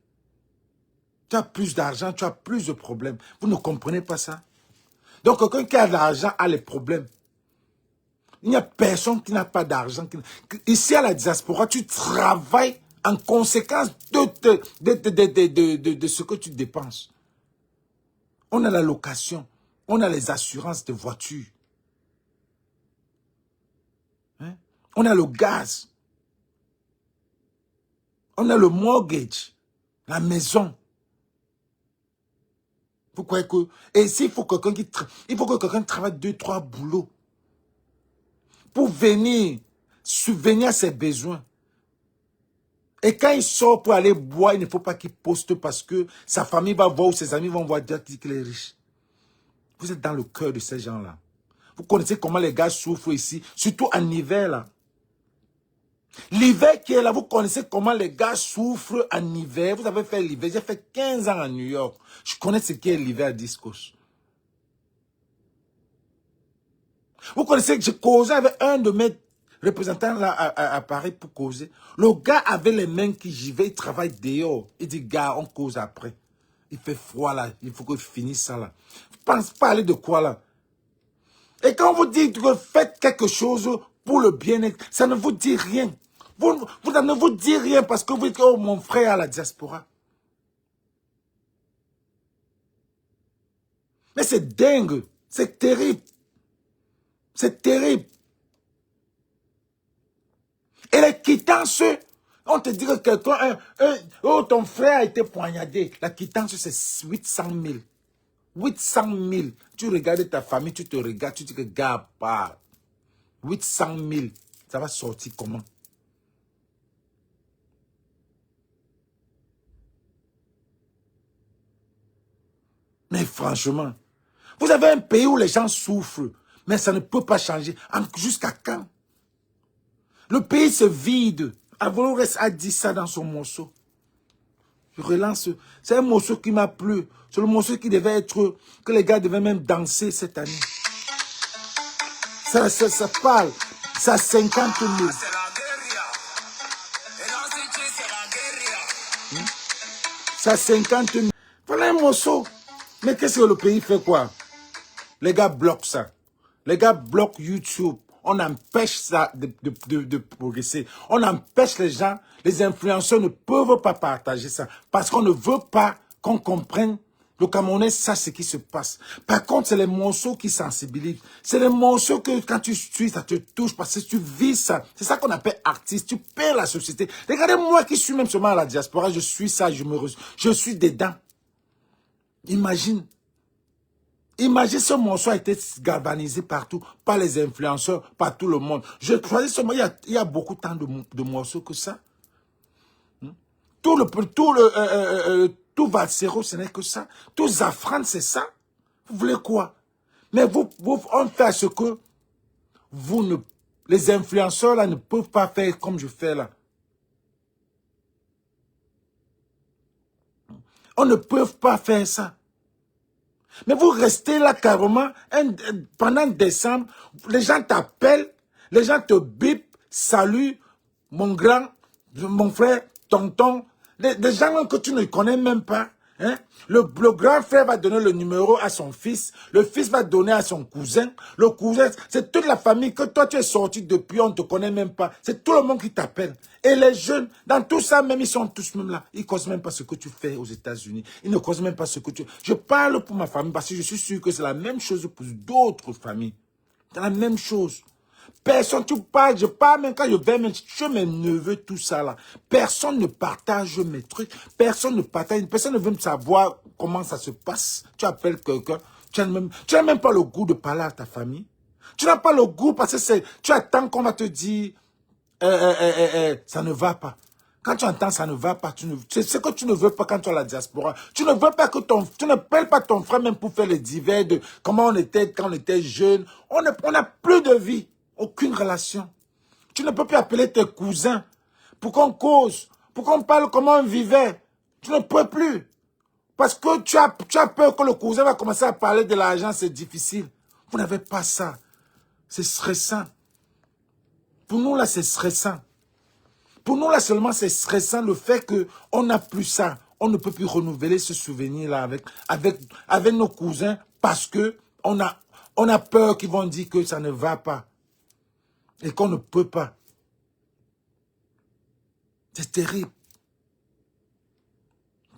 Tu as plus d'argent, tu as plus de problèmes. Vous ne comprenez pas ça? Donc, quelqu'un qui a de l'argent a les problèmes. Il n'y a personne qui n'a pas d'argent. Ici, à la diaspora, tu travailles en conséquence de ce que tu dépenses. On a la location. On a les assurances de voiture. Hein? On a le gaz. On a le mortgage. La maison. Vous croyez que... Et ici, il faut que quelqu'un travaille 2-3 boulots pour venir subvenir à ses besoins. Et quand il sort pour aller boire, il ne faut pas qu'il poste parce que sa famille va voir ou ses amis vont voir dire qu'il est riche. Vous êtes dans le cœur de ces gens-là. Vous connaissez comment les gars souffrent ici, surtout en hiver là. L'hiver qui est là, vous connaissez comment les gars souffrent en hiver. Vous avez fait l'hiver. J'ai fait 15 ans à New York. Je connais ce qu'est l'hiver à Discos. Vous connaissez que j'ai causé avec un de mes représentants là à Paris pour causer. Le gars avait les mains qui j'y vais, il travaille dehors. Il dit, gars, on cause après. Il fait froid là, il faut que je finisse ça là. Pense parler de quoi là? Et quand vous dites que faites quelque chose pour le bien-être, ça ne vous dit rien. Vous ne vous dites rien parce que vous dites, oh mon frère à la diaspora. Mais c'est dingue, c'est terrible. C'est terrible. Et les quittances, on te dit que quelqu'un, oh ton frère a été poignardé. La quittance c'est 800 000. 800 000. Tu regardes ta famille, tu te regardes, tu te dis que gars, pas. 800 000. Ça va sortir comment? Mais franchement, vous avez un pays où les gens souffrent, mais ça ne peut pas changer. Jusqu'à quand? Le pays se vide. Avalorès a dit ça dans son morceau. Je relance. C'est un morceau qui m'a plu. C'est le morceau qui devait être, que les gars devaient même danser cette année. Ça parle. Ça 50 000. Ça 50 000. Voilà un morceau. Mais qu'est-ce que le pays fait quoi? Les gars bloquent ça. Les gars bloquent YouTube. on empêche ça de progresser. On empêche les gens, les influenceurs ne peuvent pas partager ça. Parce qu'on ne veut pas qu'on comprenne, le Camerounais sache ce qui se passe. Par contre, c'est les morceaux qui sensibilisent. C'est les morceaux que quand tu suis, ça te touche parce que tu vis ça. C'est ça qu'on appelle artiste. Tu perds la société. Regardez moi qui suis même seulement à la diaspora, je suis ça, je suis dedans. Imagine. Imagine ce morceau a été galvanisé partout, par les influenceurs, par tout le monde. Je choisis seulement, il y a beaucoup tant de morceaux que ça. Tout Valsero, ce n'est que ça. Tout Zafran, c'est ça. Vous voulez quoi? Mais on fait ce que les influenceurs là ne peuvent pas faire comme je fais là. On ne peut pas faire ça. Mais vous restez là carrément, pendant décembre, les gens t'appellent, les gens te bipent, salut, mon grand, mon frère, tonton, des gens que tu ne connais même pas. Hein? Le grand frère va donner le numéro à son fils, le fils va donner à son cousin, le cousin, c'est toute la famille que toi tu es sorti depuis, on ne te connaît même pas. C'est tout le monde qui t'appelle. Et les jeunes, dans tout ça, même ils sont tous même là. Ils ne causent même pas ce que tu fais aux États-Unis. Ils ne causent même pas ce que tu... Je parle pour ma famille parce que je suis sûr que c'est la même chose pour d'autres familles. C'est la même chose. Personne, tu parles, je parle même quand je vais chez mes neveux, tout ça là. Personne ne partage mes trucs. Personne ne veut me savoir comment ça se passe. Tu appelles quelqu'un, tu n'as même pas le goût de parler à ta famille. Tu n'as pas le goût parce que tu attends qu'on va te dire, ça ne va pas. Quand tu entends ça ne va pas, c'est ce que tu ne veux pas quand tu es à la diaspora. Tu ne veux pas que tu ne appelles pas ton frère même pour faire les divers de comment on était quand on était jeune. On n'a plus de vie. Aucune relation. Tu ne peux plus appeler tes cousins pour qu'on cause, pour qu'on parle comment on vivait. Tu ne peux plus. Parce que tu as peur que le cousin va commencer à parler de l'argent, c'est difficile. Vous n'avez pas ça. C'est stressant. Pour nous, là, c'est stressant. Pour nous, là, seulement, c'est stressant le fait qu'on n'a plus ça. On ne peut plus renouveler ce souvenir-là avec nos cousins parce que on a peur qu'ils vont dire que ça ne va pas. Et qu'on ne peut pas. C'est terrible.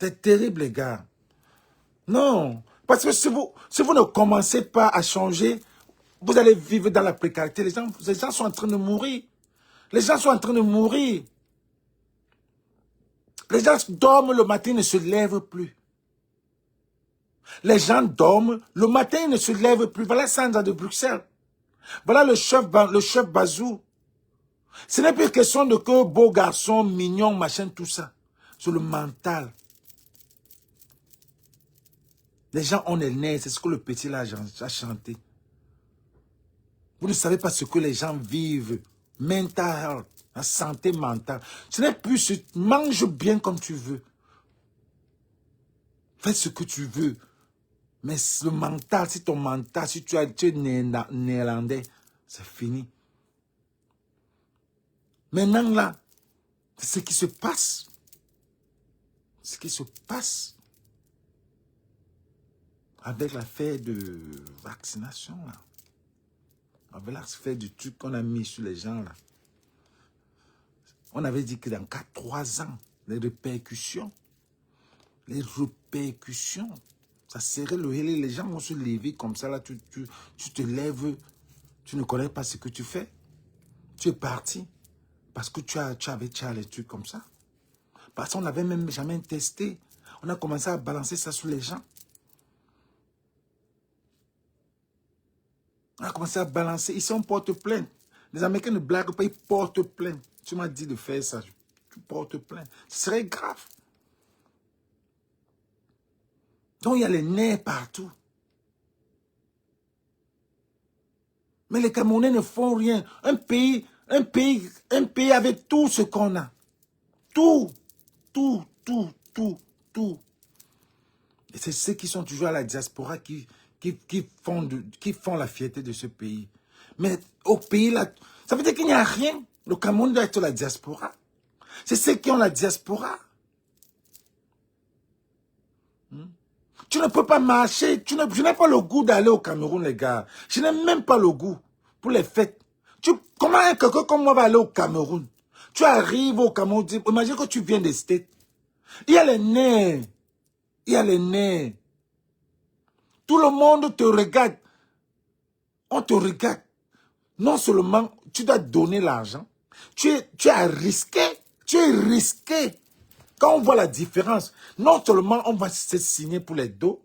C'est terrible, les gars. Non. Parce que si vous ne commencez pas à changer, vous allez vivre dans la précarité. Les gens sont en train de mourir. Les gens sont en train de mourir. Les gens dorment le matin, ils ne se lèvent plus. Les gens dorment le matin, ils ne se lèvent plus. Voilà Sandra de Bruxelles. Voilà le chef Bazou. Ce n'est plus question de que beau garçon, mignon, machin, tout ça. C'est le mental. Les gens ont les nerfs, c'est ce que le petit là a chanté. Vous ne savez pas ce que les gens vivent. Mental health, la santé mentale. Ce n'est plus, mange bien comme tu veux. Fais ce que tu veux. Mais le mental, si ton mental, si tu es néerlandais, c'est fini. Maintenant là, c'est ce qui se passe. Ce qui se passe avec l'affaire de vaccination là. Avec l'affaire du truc qu'on a mis sur les gens là. On avait dit que dans 3 ans, les répercussions, ça serait le hélé. Les gens vont se lever comme ça là, tu te lèves, tu ne connais pas ce que tu fais. Tu es parti parce que tu as les trucs comme ça. Parce qu'on n'avait même jamais testé. On a commencé à balancer ça sur les gens. On a commencé à balancer. Ici, on porte plainte. Les Américains ne blaguent pas, ils portent plainte. Tu m'as dit de faire ça. Tu portes plainte. Ce serait grave. Donc, il y a les nerfs partout. Mais les Camerounais ne font rien. Un pays avec tout ce qu'on a. Tout. Et c'est ceux qui sont toujours à la diaspora qui font la fierté de ce pays. Mais au pays là, ça veut dire qu'il n'y a rien. Le Cameroun doit être la diaspora. C'est ceux qui ont la diaspora. Tu ne peux pas marcher. Je n'ai pas le goût d'aller au Cameroun, les gars. Je n'ai même pas le goût pour les fêtes. Comment quelqu'un comme moi va aller au Cameroun? Tu arrives au Cameroun, imagine que tu viens des States. Il y a les nerfs. Il y a les nerfs. Tout le monde te regarde. On te regarde. Non seulement tu dois donner l'argent, tu es risqué. Tu es risqué. Quand on voit la différence, non seulement on va se signer pour les dos,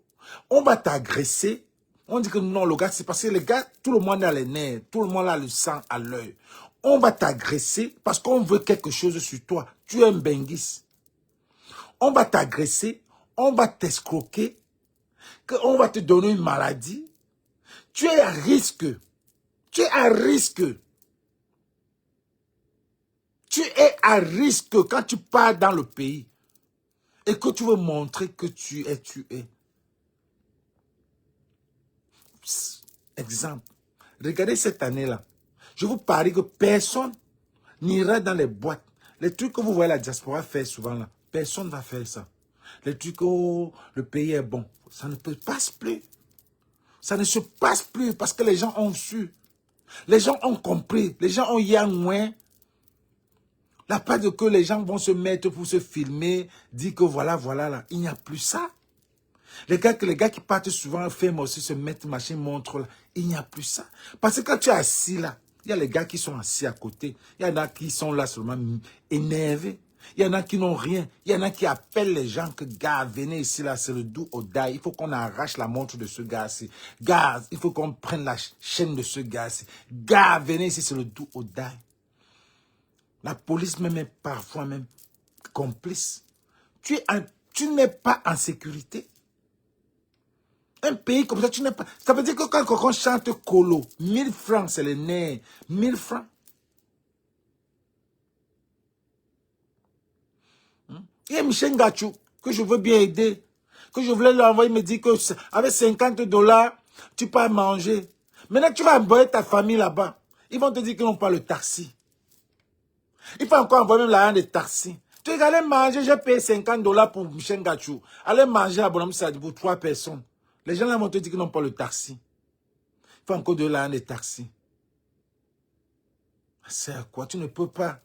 on va t'agresser. On dit que non, le gars, c'est parce que les gars, tout le monde a les nerfs, tout le monde a le sang à l'œil. On va t'agresser parce qu'on veut quelque chose sur toi. Tu es un benguis. On va t'agresser, on va t'escroquer, on va te donner une maladie. Tu es à risque. Tu es à risque. Tu es à risque quand tu pars dans le pays et que tu veux montrer que tu es. Psst, exemple. Regardez cette année-là. Je vous parie que personne n'ira dans les boîtes. Les trucs que vous voyez la diaspora faire souvent là, personne ne va faire ça. Les trucs, oh, le pays est bon. Ça ne se passe plus. Ça ne se passe plus parce que les gens ont su. Les gens ont compris. Les gens ont eu moins. La part de que les gens vont se mettre pour se filmer, dire que voilà, voilà, là. Il n'y a plus ça. Les gars qui partent souvent faire aussi se mettre, machin, montre là. Il n'y a plus ça. Parce que quand tu es assis là, il y a les gars qui sont assis à côté. Il y en a qui sont là seulement énervés. Il y en a qui n'ont rien. Il y en a qui appellent les gens que, gars, venez ici, là, c'est le do or die. Il faut qu'on arrache la montre de ce gars-ci. Gars, il faut qu'on prenne la chaîne de ce gars-ci. Gars, venez ici, c'est le do or die. La police même est parfois même complice. Tu n'es pas en sécurité. Un pays comme ça, tu n'es pas... Ça veut dire que quand quelqu'un chante colo, 1000 francs, c'est le nerf. 1000 francs. Il y a Michel Gachou que je veux bien aider. Que je voulais lui envoyer, il me dit que avec 50 $, tu peux manger. Maintenant, tu vas envoyer ta famille là-bas. Ils vont te dire qu'ils n'ont pas le taxi. Il faut encore envoyer même l'argent de taxi. Tu dis, allez manger, j'ai payé 50 $ pour Michel Gachou. Allez manger à Bonhomme Sadi pour 3 personnes. Les gens là vont te dire qu'ils n'ont pas le taxi. Il faut encore de l'argent de taxi. C'est à quoi? Tu ne peux pas.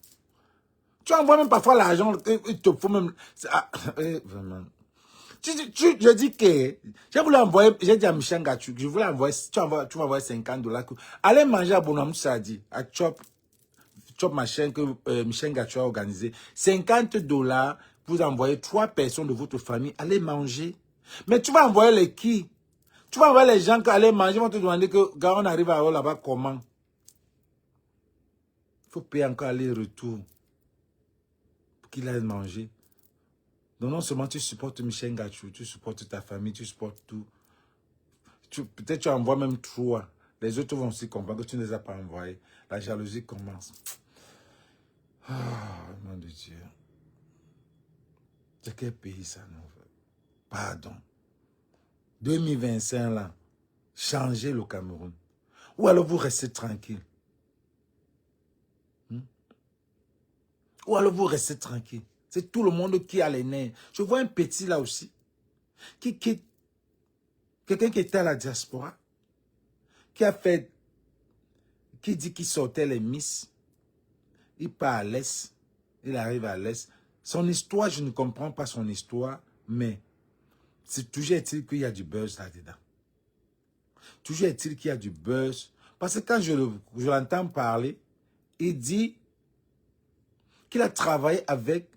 Tu envoies même parfois l'argent, il te faut même... vraiment. Je dis que... J'ai voulu envoyer, j'ai dit à Michel Gachou, je voulais envoyer, tu vas envoyer 50 $. Allez manger à Bonhomme Sadi, à Chop machin que Michel Gachou a organisé. 50 $ pour envoyer 3 personnes de votre famille. Allez manger. Mais tu vas envoyer les qui? Tu vas envoyer les gens qui allaient manger, ils vont te demander que, gars, on arrive à avoir là-bas comment? Il faut payer encore aller-retour pour qu'il aille manger. Donc non seulement tu supportes Michel Gachou, tu supportes ta famille, tu supportes tout. Peut-être tu envoies même 3. Les autres vont aussi comprendre que tu ne les as pas envoyés. La jalousie commence. Ah, nom de Dieu. C'est quel pays ça, non? Pardon. 2025 là, changez le Cameroun. Ou alors vous restez tranquille. Ou alors vous restez tranquille. C'est tout le monde qui a les nerfs. Je vois un petit là aussi. Quelqu'un qui était à la diaspora. Qui a fait... Qui dit qu'il sortait les Miss. Il part à l'Est. Il arrive à l'Est. Son histoire, je ne comprends pas son histoire. Mais c'est toujours est-il qu'il y a du buzz là-dedans. Toujours est-il qu'il y a du buzz. Parce que quand je l'entends parler, il dit qu'il a travaillé avec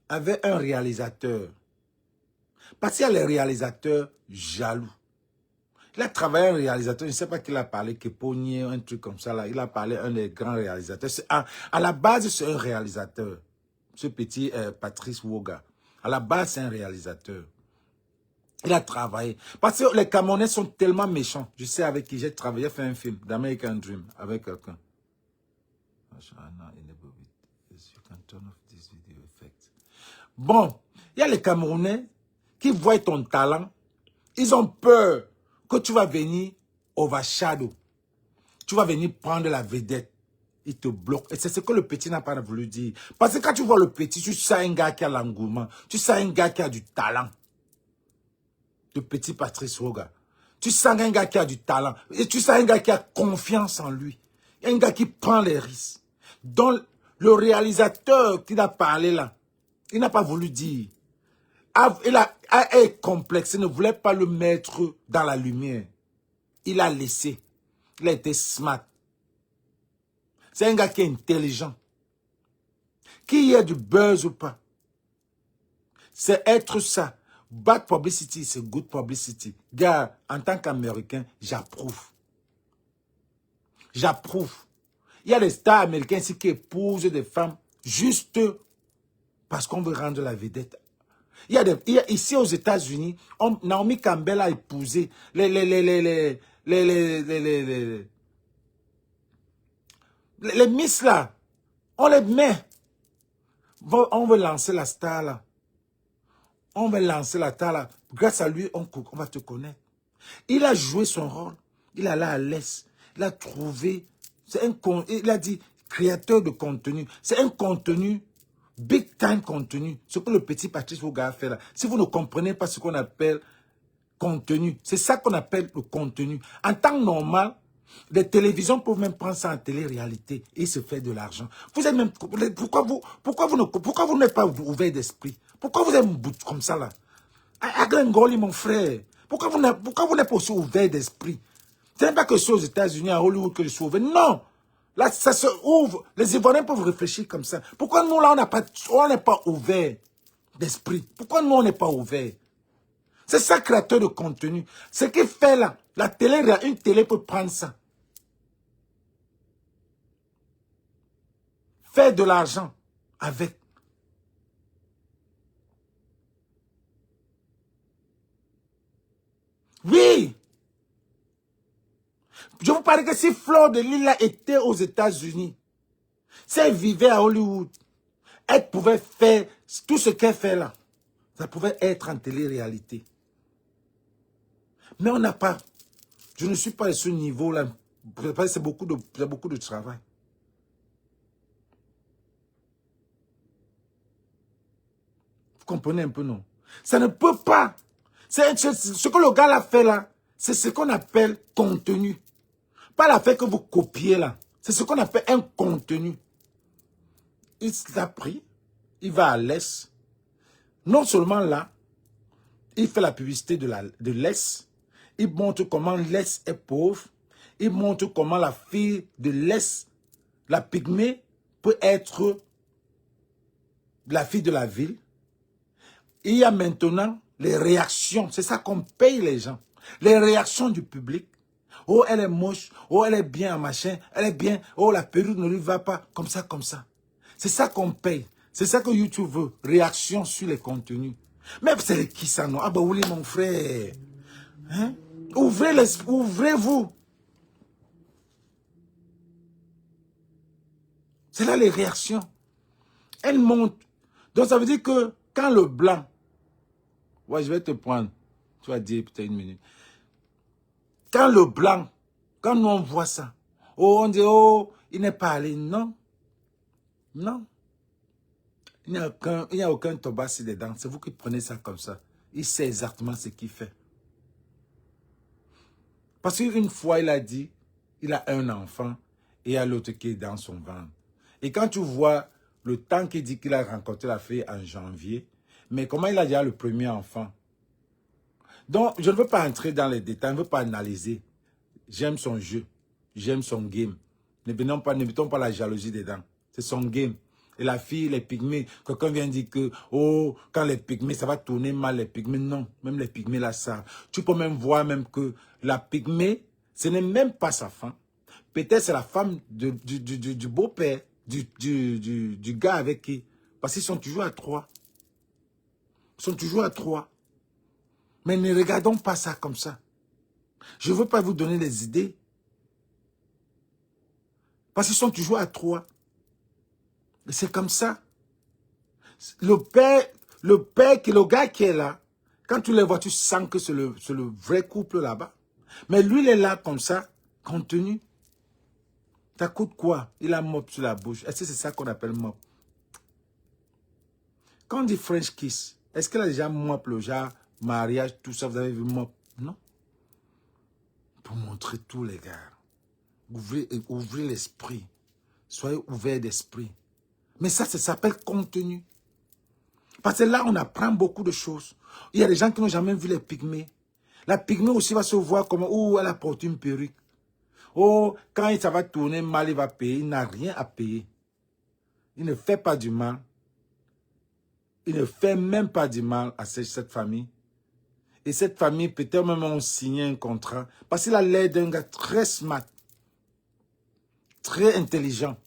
un réalisateur. Parce qu'il y a les réalisateurs jaloux. Il a travaillé avec un réalisateur, je ne sais pas qui a parlé, Keponier, un truc comme ça là. Il a parlé un des grands réalisateurs. À la base, c'est un réalisateur. Ce petit Patrice Woga. À la base, c'est un réalisateur. Il a travaillé. Parce que les Camerounais sont tellement méchants. Je sais avec qui j'ai travaillé, j'ai fait un film d'American Dream avec quelqu'un. Bon, il y a les Camerounais qui voient ton talent. Ils ont peur que tu vas venir overshadow. Tu vas venir prendre la vedette. Il te bloque. Et c'est ce que le petit n'a pas voulu dire. Parce que quand tu vois le petit, tu sens un gars qui a l'engouement. Tu sens un gars qui a du talent. Le petit Patrice Woga. Tu sens un gars qui a du talent. Et tu sens un gars qui a confiance en lui. Il y a un gars qui prend les risques. Donc, le réalisateur qui a parlé là, il n'a pas voulu dire. Il est complexe, il ne voulait pas le mettre dans la lumière. Il a laissé. Il a été smart. C'est un gars qui est intelligent. Qu'il y ait du buzz ou pas. C'est être ça. Bad publicity, c'est good publicity. Gars, en tant qu'Américain, j'approuve. J'approuve. Il y a des stars américains ici qui épousent des femmes juste parce qu'on veut rendre la vedette. Ici aux États-Unis, Naomi Campbell a épousé les Miss là. On les met. On veut lancer la star là. On va lancer la star là. Grâce à lui, on va te connaître. Il a joué son rôle. Il est allé à l'Est. Il a trouvé. Il a dit créateur de contenu. C'est un contenu, big time contenu. Ce que le petit Patrice Ouga a fait là. Si vous ne comprenez pas ce qu'on appelle contenu, c'est ça qu'on appelle le contenu. En temps normal, les télévisions peuvent même prendre ça en télé-réalité et se faire de l'argent. Vous êtes même, pourquoi vous n'êtes pas ouvert d'esprit? Pourquoi vous êtes comme ça là? Agrengoli, mon frère. Pourquoi vous n'êtes pas aussi ouvert d'esprit? Ce n'est pas que c'est aux États-Unis, à Hollywood que je suis ouvert. Non! Là, ça se ouvre. Les Ivoiriens peuvent réfléchir comme ça. Pourquoi nous, là, on n'est pas ouvert d'esprit? Pourquoi nous, on n'est pas ouvert? C'est ça, créateur de contenu. Ce qu'il fait là, la télé, une télé peut prendre ça. Faire de l'argent avec. Oui! Je vous parle que si Fleur de Lille était aux États-Unis, si elle vivait à Hollywood, elle pouvait faire tout ce qu'elle fait là. Ça pouvait être en télé-réalité. Mais on n'a pas. Je ne suis pas à ce niveau-là. C'est beaucoup de travail. Vous comprenez un peu, non? Ça ne peut pas. Ce que le gars l'a fait là, c'est ce qu'on appelle contenu. Pas l'affaire que vous copiez là. C'est ce qu'on appelle un contenu. Il l'a pris, il va à l'Est. Non seulement là, il fait la publicité de l'Est. Il montre comment l'Est est pauvre. Il montre comment la fille de l'Est, la pygmée, peut être la fille de la ville. Il y a maintenant les réactions. C'est ça qu'on paye les gens. Les réactions du public. Oh, elle est moche. Oh, elle est bien, machin. Elle est bien. Oh, la perruque ne lui va pas. Comme ça, comme ça. C'est ça qu'on paye. C'est ça que YouTube veut. Réaction sur les contenus. Mais c'est qui ça, non? Ah bah oui, mon frère. Hein? Ouvrez-vous. C'est là les réactions. Elles montent. Donc ça veut dire que quand le blanc... Ouais, je vais te prendre. Tu vas dire peut-être une minute. Quand le blanc, quand nous on voit ça, oh, on dit, oh, il n'est pas allé. Non. Non. Il n'y a aucun tobassi dedans. C'est vous qui prenez ça comme ça. Il sait exactement ce qu'il fait. Parce qu'une fois, il a dit, il a un enfant et il y a l'autre qui est dans son ventre. Et quand tu vois le temps qu'il dit qu'il a rencontré la fille en janvier, mais comment il a déjà le premier enfant? Donc, je ne veux pas entrer dans les détails, je ne veux pas analyser. J'aime son jeu, j'aime son game. Ne mettons pas la jalousie dedans. C'est son game. Et la fille, les pygmées, quelqu'un vient dire que, oh, quand les pygmées, ça va tourner mal, les pygmées. Non, même les pygmées, là, ça. Tu peux même voir même que la pygmée, ce n'est même pas sa femme. Peut-être c'est la femme du beau-père, du gars avec qui. Parce qu'ils sont toujours à 3. Ils sont toujours à 3. Mais ne regardons pas ça comme ça. Je ne veux pas vous donner des idées. Parce qu'ils sont toujours à 3. Et c'est comme ça. Le gars qui est là, quand tu les vois, tu sens que c'est le vrai couple là-bas. Mais lui, il est là comme ça, contenu. Ça coûte quoi? Il a mop sur la bouche. Est-ce que c'est ça qu'on appelle mop? Quand on dit French kiss, est-ce qu'il a déjà mop le genre mariage, tout ça, vous avez vu mop? Non. Pour montrer tout, les gars. Ouvrez l'esprit. Soyez ouverts d'esprit. Mais ça s'appelle contenu. Parce que là, on apprend beaucoup de choses. Il y a des gens qui n'ont jamais vu les pygmées. La pygmée aussi va se voir comme, oh, elle a porté une perruque. Oh, quand ça va tourner mal, il va payer. Il n'a rien à payer. Il ne fait pas du mal. Il ne fait même pas du mal à cette famille. Et cette famille, peut-être même ont signé un contrat. Parce qu'il a l'air d'un gars très smart. Très intelligent.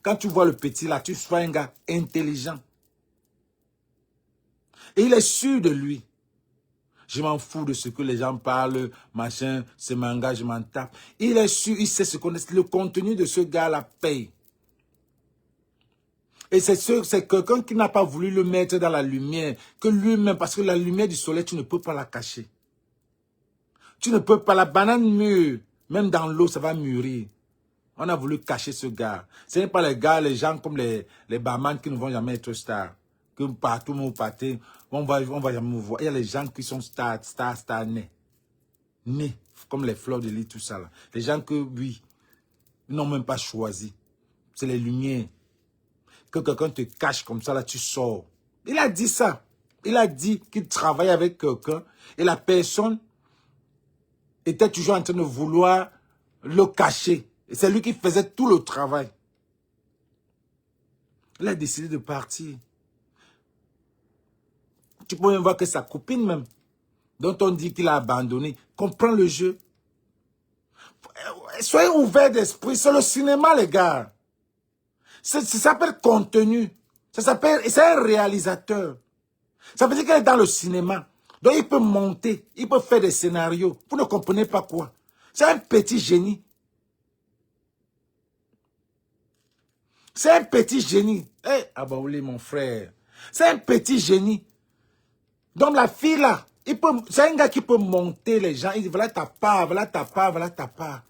Quand tu vois le petit là, tu sois un gars intelligent. Et il est sûr de lui. Je m'en fous de ce que les gens parlent, machin, ce manga, je m'en tape. Il est sûr, il sait ce qu'on est. Le contenu de ce gars-là paye. Et c'est quelqu'un qui n'a pas voulu le mettre dans la lumière, que lui-même, parce que la lumière du soleil, tu ne peux pas la cacher. Tu ne peux pas, la banane mûre, même dans l'eau, ça va mûrir. On a voulu cacher ce gars. Ce n'est pas les gens comme les barman qui ne vont jamais être stars. Que partout, mon pâté, on va jamais voir. Il y a les gens qui sont stars nés. Nés, comme les fleurs de lis, tout ça là. Les gens que, oui, ils n'ont même pas choisi. C'est les lumières. Que quelqu'un te cache comme ça, là, tu sors. Il a dit ça. Il a dit qu'il travaillait avec quelqu'un et la personne était toujours en train de vouloir le cacher. Et c'est lui qui faisait tout le travail. Il a décidé de partir. Tu peux même voir que sa copine même, dont on dit qu'il a abandonné, comprend le jeu. Soyez ouverts d'esprit. C'est le cinéma, les gars. Ça s'appelle contenu. Ça s'appelle... C'est un réalisateur. Ça veut dire qu'il est dans le cinéma. Donc il peut monter. Il peut faire des scénarios. Vous ne comprenez pas quoi. C'est un petit génie. C'est un petit génie. Eh, Abaouli, mon frère. C'est un petit génie. Donc la fille là, c'est un gars qui peut monter les gens. Il dit, voilà ta part, voilà ta part, voilà ta part.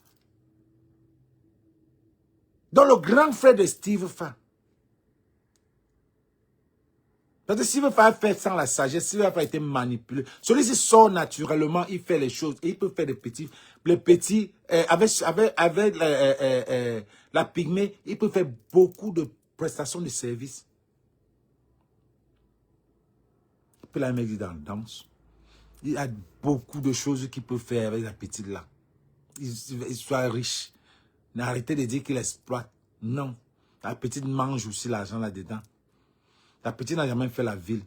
Donc le grand frère de Steve Fa. Parce que Steve Fa a fait sans la sagesse, Steve Fa a été manipulé. Celui-ci sort naturellement, il fait les choses. Et il peut faire des petits. Les petits, avec la pygmée, il peut faire beaucoup de prestations de services. Il peut la mettre dans la danse. Il y a beaucoup de choses qu'il peut faire avec la petite là. Il soit riche. N'arrêtez de dire qu'il exploite. Non. La petite mange aussi l'argent là-dedans. La petite n'a jamais fait la ville.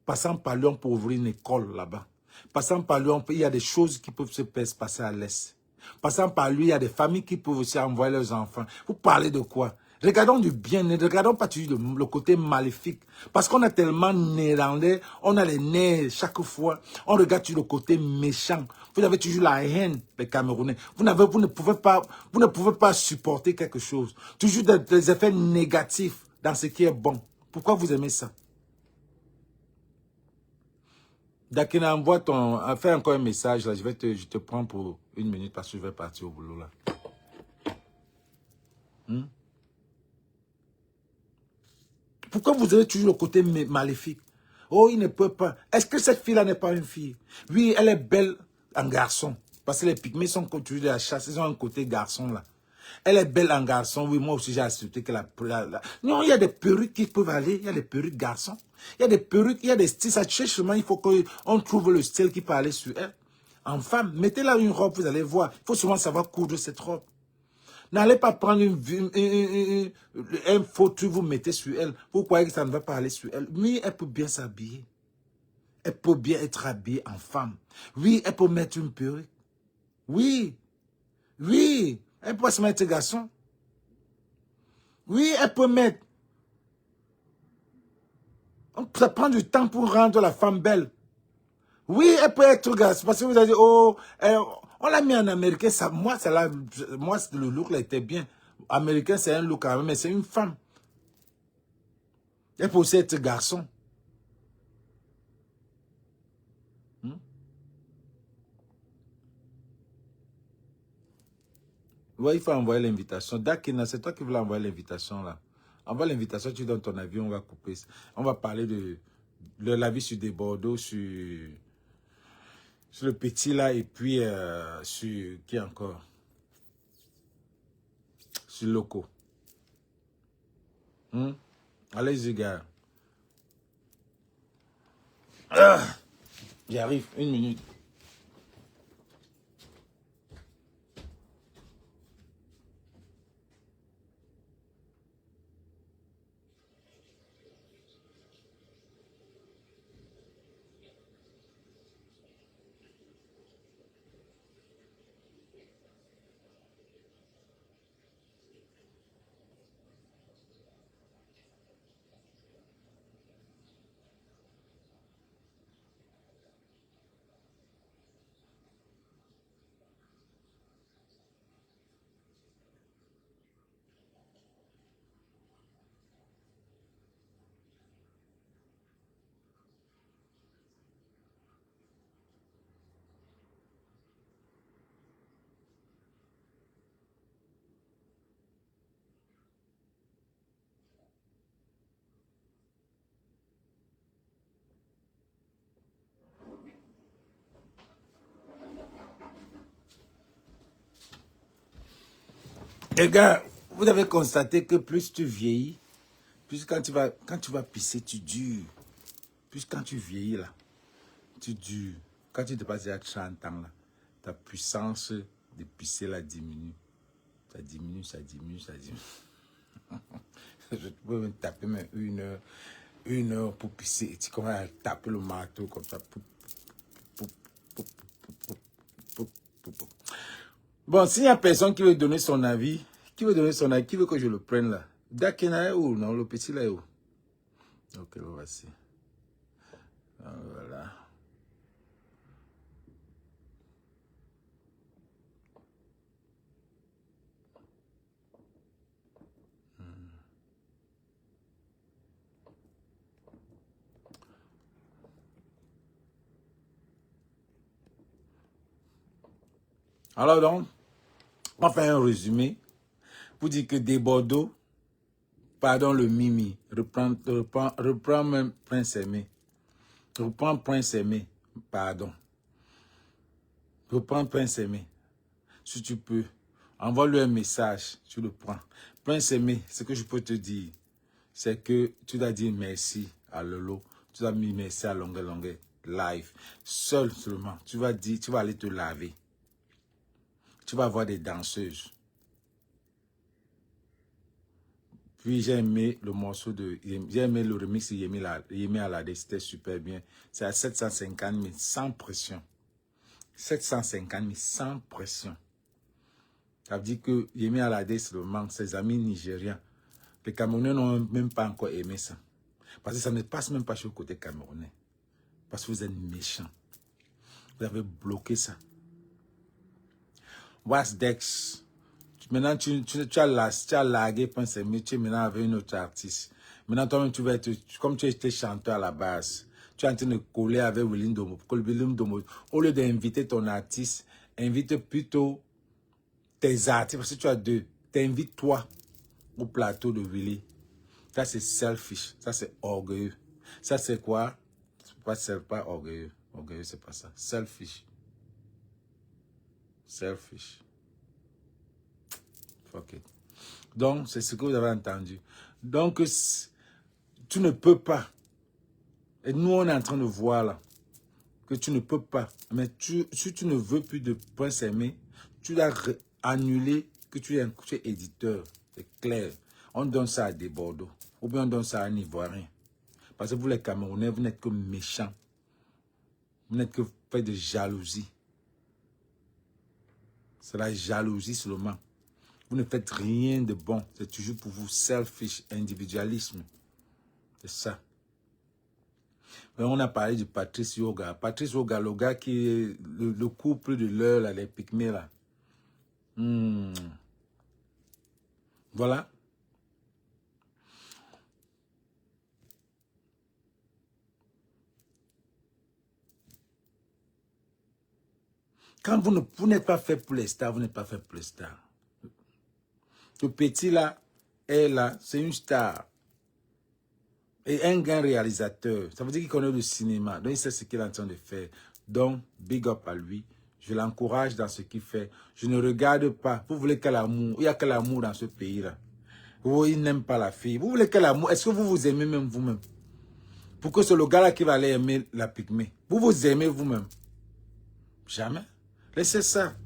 Passant par lui, on peut ouvrir une école là-bas. Passant par lui, il y a des choses qui peuvent se passer à l'Est. Passant par lui, il y a des familles qui peuvent aussi envoyer leurs enfants. Vous parlez de quoi? Regardons du bien, ne regardons pas toujours le côté maléfique. Parce qu'on a tellement néerlandais, on a les nerfs chaque fois. On regarde toujours le côté méchant. Vous avez toujours la haine, les Camerounais. Vous ne pouvez pas supporter quelque chose. Toujours des effets négatifs dans ce qui est bon. Pourquoi vous aimez ça? Dakina, fais encore un message là. Je te prends pour 1 minute parce que je vais partir au boulot là. Pourquoi vous avez toujours le côté maléfique? Oh, il ne peut pas. Est-ce que cette fille-là n'est pas une fille? Oui, elle est belle en garçon. Parce que les pygmées sont continués de la chasse. Ils ont un côté garçon là. Elle est belle en garçon. Oui, moi aussi j'ai accepté que Non, il y a des perruques qui peuvent aller. Il y a des perruques garçons. Il y a des perruques, il y a des styles. Ça cherche, il faut qu'on trouve le style qui peut aller sur elle. En femme, mettez-la une robe, vous allez voir. Il faut souvent savoir coudre cette robe. N'allez pas prendre un faux truc, vous mettez sur elle. Vous croyez que ça ne va pas aller sur elle. Oui, elle peut bien s'habiller. Elle peut bien être habillée en femme. Oui, elle peut mettre une perruque. Oui. Oui. Elle peut se mettre garçon. Oui, elle peut mettre. Ça prend du temps pour rendre la femme belle. Oui, elle peut être garçon. Parce que vous avez dit, oh, on l'a mis en américain. Moi, le look là était bien. Américain, c'est un look quand même, mais c'est une femme. Elle peut aussi être garçon. Ouais, il faut envoyer l'invitation. Dakina, c'est toi qui voulais envoyer l'invitation là. Envoie l'invitation, tu donnes ton avis, on va couper. On va parler de la vie sur des Bordeaux, sur le petit là, et puis sur qui encore? suis loco. Allez-y, gars. J'arrive, 1 minute. Les gars, vous avez constaté que plus tu vieillis, plus quand tu vas pisser, tu dures. Plus quand tu vieillis là, tu dures. Quand tu dépasses à 30 ans là, ta puissance de pisser là diminue. Ça diminue, ça diminue, ça diminue. Je peux me taper même 1 heure pour pisser. Et tu commences à taper le marteau comme ça. Bon, s'il y a personne qui veut donner son avis, qui veut que je le prenne là? Dakena est où? Non, le petit là est où? Ok, le voici. Voilà. Alors donc, on fait un résumé pour dire que des Bordeaux, pardon le Mimi, reprend même Prince Aimé. Reprends Prince Aimé, pardon. Reprends Prince Aimé. Si tu peux, envoie-lui un message, tu le prends. Prince Aimé, ce que je peux te dire, c'est que tu dois dire merci à Lolo. Tu dois dire merci à Longue live. Seul seulement, tu vas aller te laver. Tu vas avoir des danseuses. Puis j'ai aimé le morceau j'ai aimé le remix de Yemi Alade, c'était super bien. C'est à 750 000 sans pression. 750 000 sans pression. Ça veut dire que Yemi Alade, c'est le manque, ses amis nigériens. Les Camerounais n'ont même pas encore aimé ça. Parce que ça ne passe même pas sur le côté camerounais. Parce que vous êtes méchants. Vous avez bloqué ça. Wasdex. Maintenant, tu as largué Prince Aimé, tu es maintenant avec une autre artiste. Maintenant, toi-même, tu vas être, comme tu étais chanteur à la base, tu es en train de coller avec Willy Ndomo. Au lieu d'inviter ton artiste, invite plutôt tes artistes, parce que tu as 2. T'invites toi au plateau de Willy. Ça, c'est selfish. Ça, c'est orgueilleux. Ça, c'est quoi? C'est pas orgueilleux. Orgueilleux, c'est pas ça. Selfish. Selfish. Fuck it. Donc, c'est ce que vous avez entendu. Donc, tu ne peux pas. Et nous, on est en train de voir là que tu ne peux pas. Mais si tu ne veux plus de Prince Aimé, tu dois annuler que tu es éditeur. C'est clair. On donne ça à des Bordeaux. Ou bien on donne ça à un Ivoirien. Parce que vous, les Camerounais, vous n'êtes que méchants. Vous n'êtes que fait de jalousie. C'est la jalousie seulement. Vous ne faites rien de bon. C'est toujours pour vous selfish, individualisme. C'est ça. Mais on a parlé de Patrice Yoga. Patrice Yoga, le gars qui est le couple de l'heure, là, les pygmées, là. Voilà. Quand vous n'êtes pas fait pour les stars, vous n'êtes pas fait pour les stars. Ce petit là est là, c'est une star. Et un grand réalisateur. Ça veut dire qu'il connaît le cinéma. Donc il sait ce qu'il est en train de faire. Donc, big up à lui. Je l'encourage dans ce qu'il fait. Je ne regarde pas. Vous voulez quel amour? Il n'y a quel amour dans ce pays-là? Oh, il n'aime pas la fille. Vous voulez quel amour? Est-ce que vous vous aimez même vous-même? Pour que c'est le gars-là qui va aller aimer la pygmée. Vous vous aimez vous-même? Jamais. Laissez ça.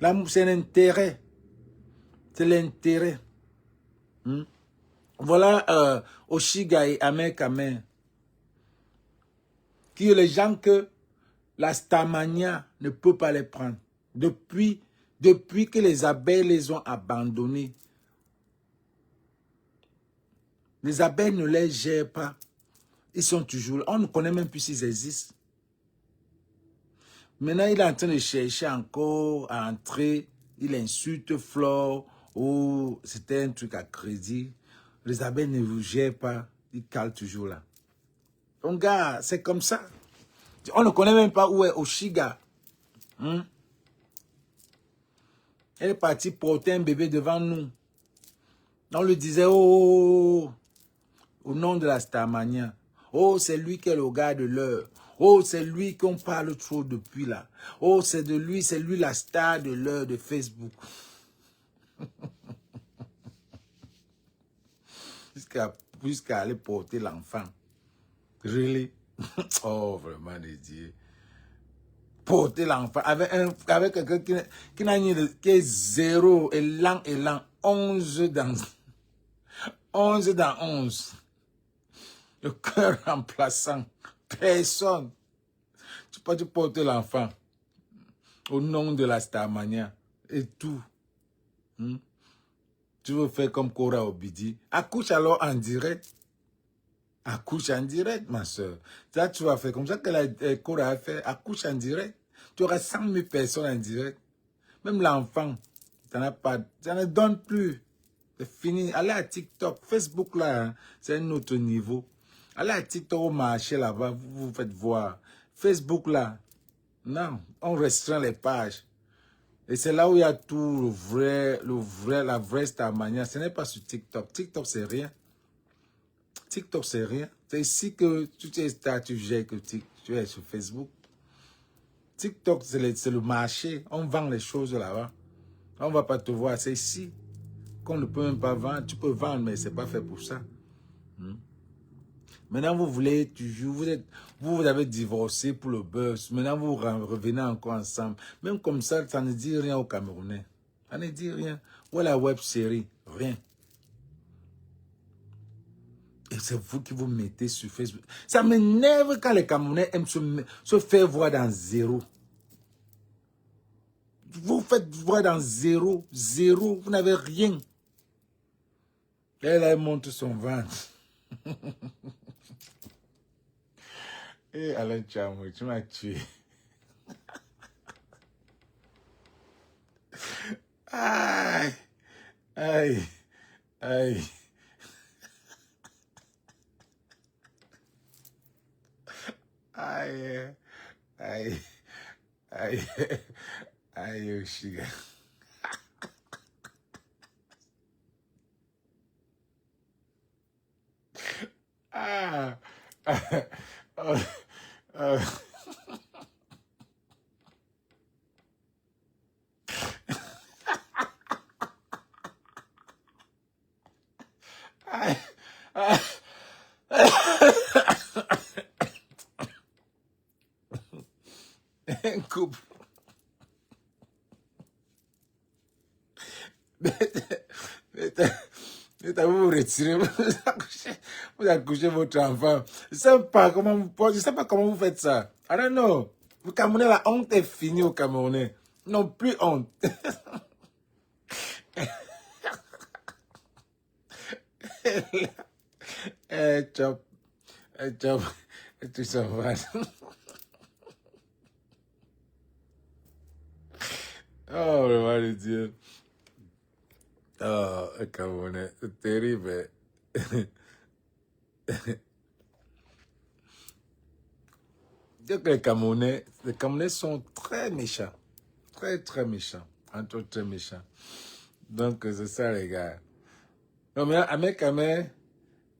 L'amour, c'est l'intérêt. C'est l'intérêt. Voilà Oshiga et Amer Kamer. Qui est les gens que la Starmania ne peut pas les prendre. Depuis que les abeilles les ont abandonnés. Les abeilles ne les gèrent pas. Ils sont toujours là. On ne connaît même plus s'ils existent. Maintenant, il est en train de chercher encore à entrer. Il insulte Flore. Oh, c'était un truc à crédit. Les abeilles ne vous gèrent pas. Ils calent toujours là. Donc, gars, c'est comme ça. On ne connaît même pas où est Oshiga. Elle est partie porter un bébé devant nous. On lui disait, oh, au nom de la Starmania. Oh, c'est lui qui est le gars de l'heure. Oh, c'est lui qu'on parle trop depuis là. Oh, c'est lui la star de l'heure de Facebook. Jusqu'à aller porter l'enfant. Really? Oh, vraiment, des dieux. Porter l'enfant avec quelqu'un qui est 0 et lent. 11 dans 11. Le cœur remplaçant. Personne. Tu peux te porter l'enfant au nom de la Starmania et tout. Tu veux faire comme Cora Obidi. Accouche alors en direct. Accouche en direct, ma soeur. Ça, tu vas faire comme ça que Cora a fait. Accouche en direct. Tu auras 100 000 personnes en direct. Même l'enfant, tu n'en as pas. Tu ne donnes plus. C'est fini. Allez à TikTok. Facebook, là, hein, c'est un autre niveau. Allez à TikTok au marché là-bas. Vous vous faites voir. Facebook, là, non. On restreint les pages. Et c'est là où il y a tout la vraie Starmania. Ce n'est pas sur TikTok. TikTok, c'est rien. TikTok, c'est rien. C'est ici que tu gères que tu es sur Facebook. TikTok, c'est le marché. On vend les choses là-bas. On ne va pas te voir. C'est ici qu'on ne peut même pas vendre. Tu peux vendre, mais ce n'est pas fait pour ça. Maintenant, vous voulez toujours... Vous avez divorcé pour le buzz. Maintenant, vous revenez encore ensemble. Même comme ça ne dit rien aux Camerounais. Ça ne dit rien. Ou la web série. Rien. Et c'est vous qui vous mettez sur Facebook. Ça m'énerve quand les Camerounais aiment se faire voir dans 0. Vous faites voir dans 0. Vous n'avez rien. Et là, elle montre son ventre. Et Alain Chamou, tu m'as tué. Aïe. Aïe. Aïe. Aïe. Aïe. Aïe. Aïe, Oshiga. Ah. Oh. Oh. Aïe. Ah. Un couple. Vous vous retirez, vous accouchez votre enfant. Je ne sais pas comment vous faites ça. I don't know. Au Camerounais, la honte est finie au Camerounais. Non, plus honte. Chop. Chop. Tu s'en vas. Oh, le roi de Dieu. Oh, le Camerounais, c'est terrible. Donc les Camerounais sont très méchants. Très méchants. Entre autres, très méchants. Donc, c'est ça, les gars. Non, mais Amer Kamer,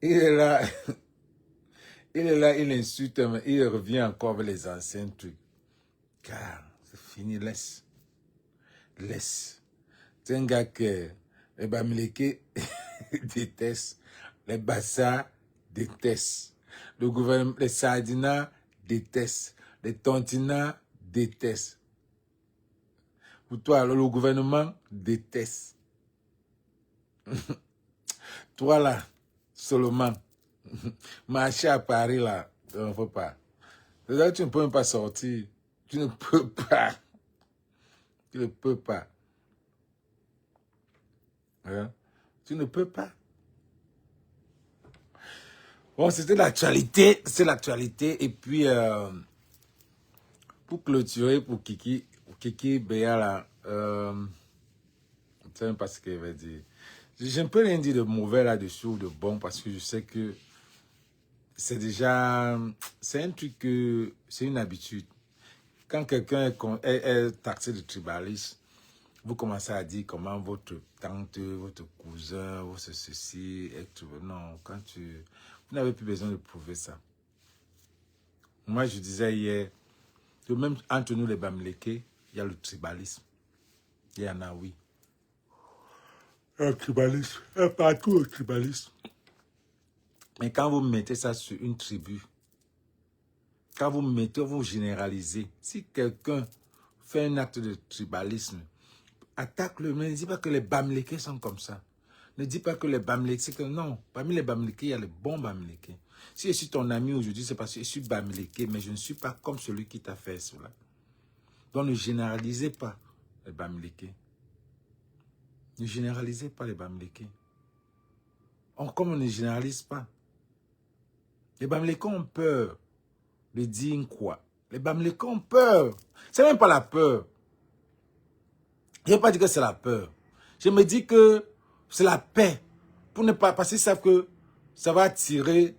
il est là. Il est là, il insulte, mais il revient encore avec les anciens trucs. Car, c'est fini, laisse. Laisse. C'est un gars que les Bamileke détestent. Les Bassa détestent. Le gouvernement, les Sardina détestent. Les Tontina détestent. Pour toi, le gouvernement déteste. Toi là, Solomon, marcher à Paris là, tu ne peux pas. C'est-à-dire que tu ne peux même pas sortir. Tu ne peux pas. Tu ne peux pas. Hein? Tu ne peux pas. Bon, c'était l'actualité. C'est l'actualité. Et puis, pour clôturer, pour Kiki Béa là, je ne sais même pas ce qu'elle va dire. Je ne peux rien dire de mauvais là-dessus ou de bon parce que je sais que c'est déjà, c'est un truc que, c'est une habitude. Quand quelqu'un est taxé de tribalisme, vous commencez à dire comment votre tante, votre cousin, votre ceci, non, vous n'avez plus besoin de prouver ça. Moi, je disais hier que même entre nous les Bamileke, il y a le tribalisme. Il y en a, oui. Le tribalisme, il y a partout le tribalisme. Mais quand vous mettez ça sur une tribu, quand vous généralisez, si quelqu'un fait un acte de tribalisme, attaque-le, mais ne dis pas que les Bamileke sont comme ça. Ne dis pas que les Bamileke, c'est que non, parmi les Bamileke, il y a les bons Bamileke. Si je suis ton ami aujourd'hui, c'est parce que je suis Bamileke, mais je ne suis pas comme celui qui t'a fait cela. Donc ne généralisez pas les Bamileke. Ne généralisez pas les Bamileke. Comme on ne généralise pas. Les Bamileke ont peur de dire quoi. Les Bamileke ont peur. C'est même pas la peur. Je ne veux pas dire que c'est la peur. Je me dis que c'est la paix. Pour ne pas, parce qu'ils savent que ça va attirer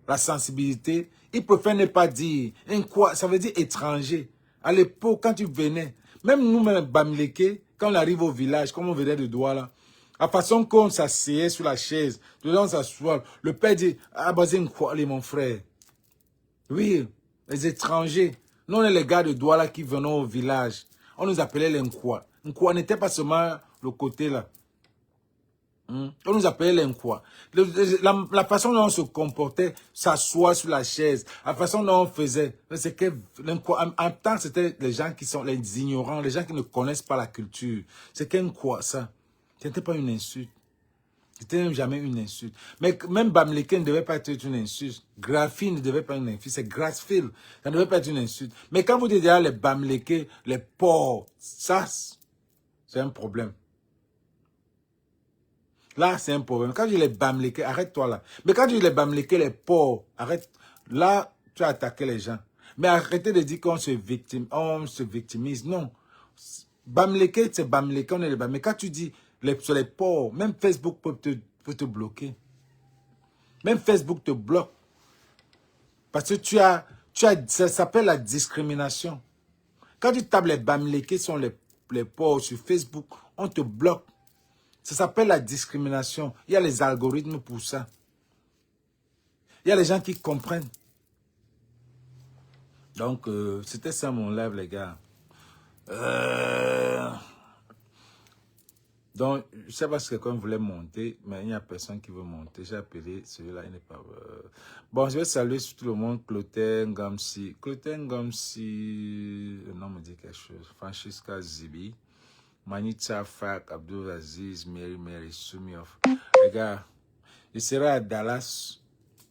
la sensibilité. Ils préfèrent ne pas dire un quoi. Ça veut dire étranger. À l'époque, quand tu venais, même nous-mêmes, Bamileke, quand on arrive au village, comme on venait de Douala, la façon qu'on s'asseyait sur la chaise, dedans on s'assoit, le père dit, ah, bah, c'est un quoi, mon frère. Oui, les étrangers. Nous, on est les gars de Douala qui venaient au village. On nous appelait les Nkwa. Nkwa n'était pas seulement le côté là. On nous appelait les Nkwa. La façon dont on se comportait, s'asseoir sur la chaise, la façon dont on faisait, c'est que en temps, c'était les gens qui sont les ignorants, les gens qui ne connaissent pas la culture. C'est qu'un quoi, ça. Ce n'était pas une insulte. C'était même jamais une insulte. Mais même Bamileke ne devait pas être une insulte. Graphie ne devait pas être une insulte. C'est Grassfield. Ça ne devait pas être une insulte. Mais quand vous dites déjà les Bamileke, les porcs, ça, c'est un problème. Là, c'est un problème. Quand je dis les Bamileke, arrête-toi là. Mais quand je dis les Bamileke, les porcs, arrête. Là, tu as attaqué les gens. Mais arrêtez de dire qu'on se victimise. Non. Bamileke, c'est Bamileke, on est les Bamileke. Mais quand tu dis sur les porcs, même Facebook peut te bloquer. Même Facebook te bloque. Parce que ça s'appelle la discrimination. Quand tu tapes les Bamileke sont les porcs sur Facebook, on te bloque. Ça s'appelle la discrimination. Il y a les algorithmes pour ça. Il y a les gens qui comprennent. Donc, c'était ça mon live, les gars. Donc, je ne sais pas si quelqu'un voulait monter, mais il n'y a personne qui veut monter. J'ai appelé celui-là, il n'est pas... Bon, je vais saluer tout le monde. Clotaire Ngamsi. Clotaire Ngamsi, le nom me dit quelque chose. Francisca Zibi. Manita Fak, Abdul Aziz, Mary Soumioff. Les gars, je serai à Dallas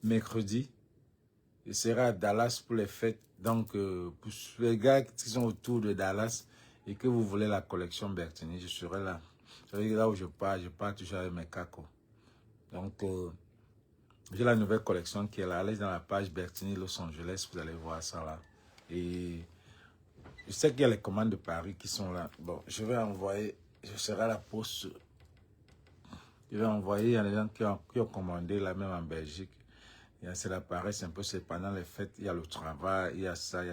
mercredi. Je serai à Dallas pour les fêtes. Donc, pour les gars qui sont autour de Dallas et que vous voulez la collection Bertini, je serai là. Là où je pars toujours avec mes cacos. Donc, j'ai la nouvelle collection qui est là. Allez dans la page Bertini Los Angeles, vous allez voir ça là. Et je sais qu'il y a les commandes de Paris qui sont là. Bon, je vais envoyer, je serai à la poste. Je vais envoyer, il y a des gens qui ont commandé là même en Belgique. C'est la paresse un peu, c'est pendant les fêtes, il y a le travail, il y a ça,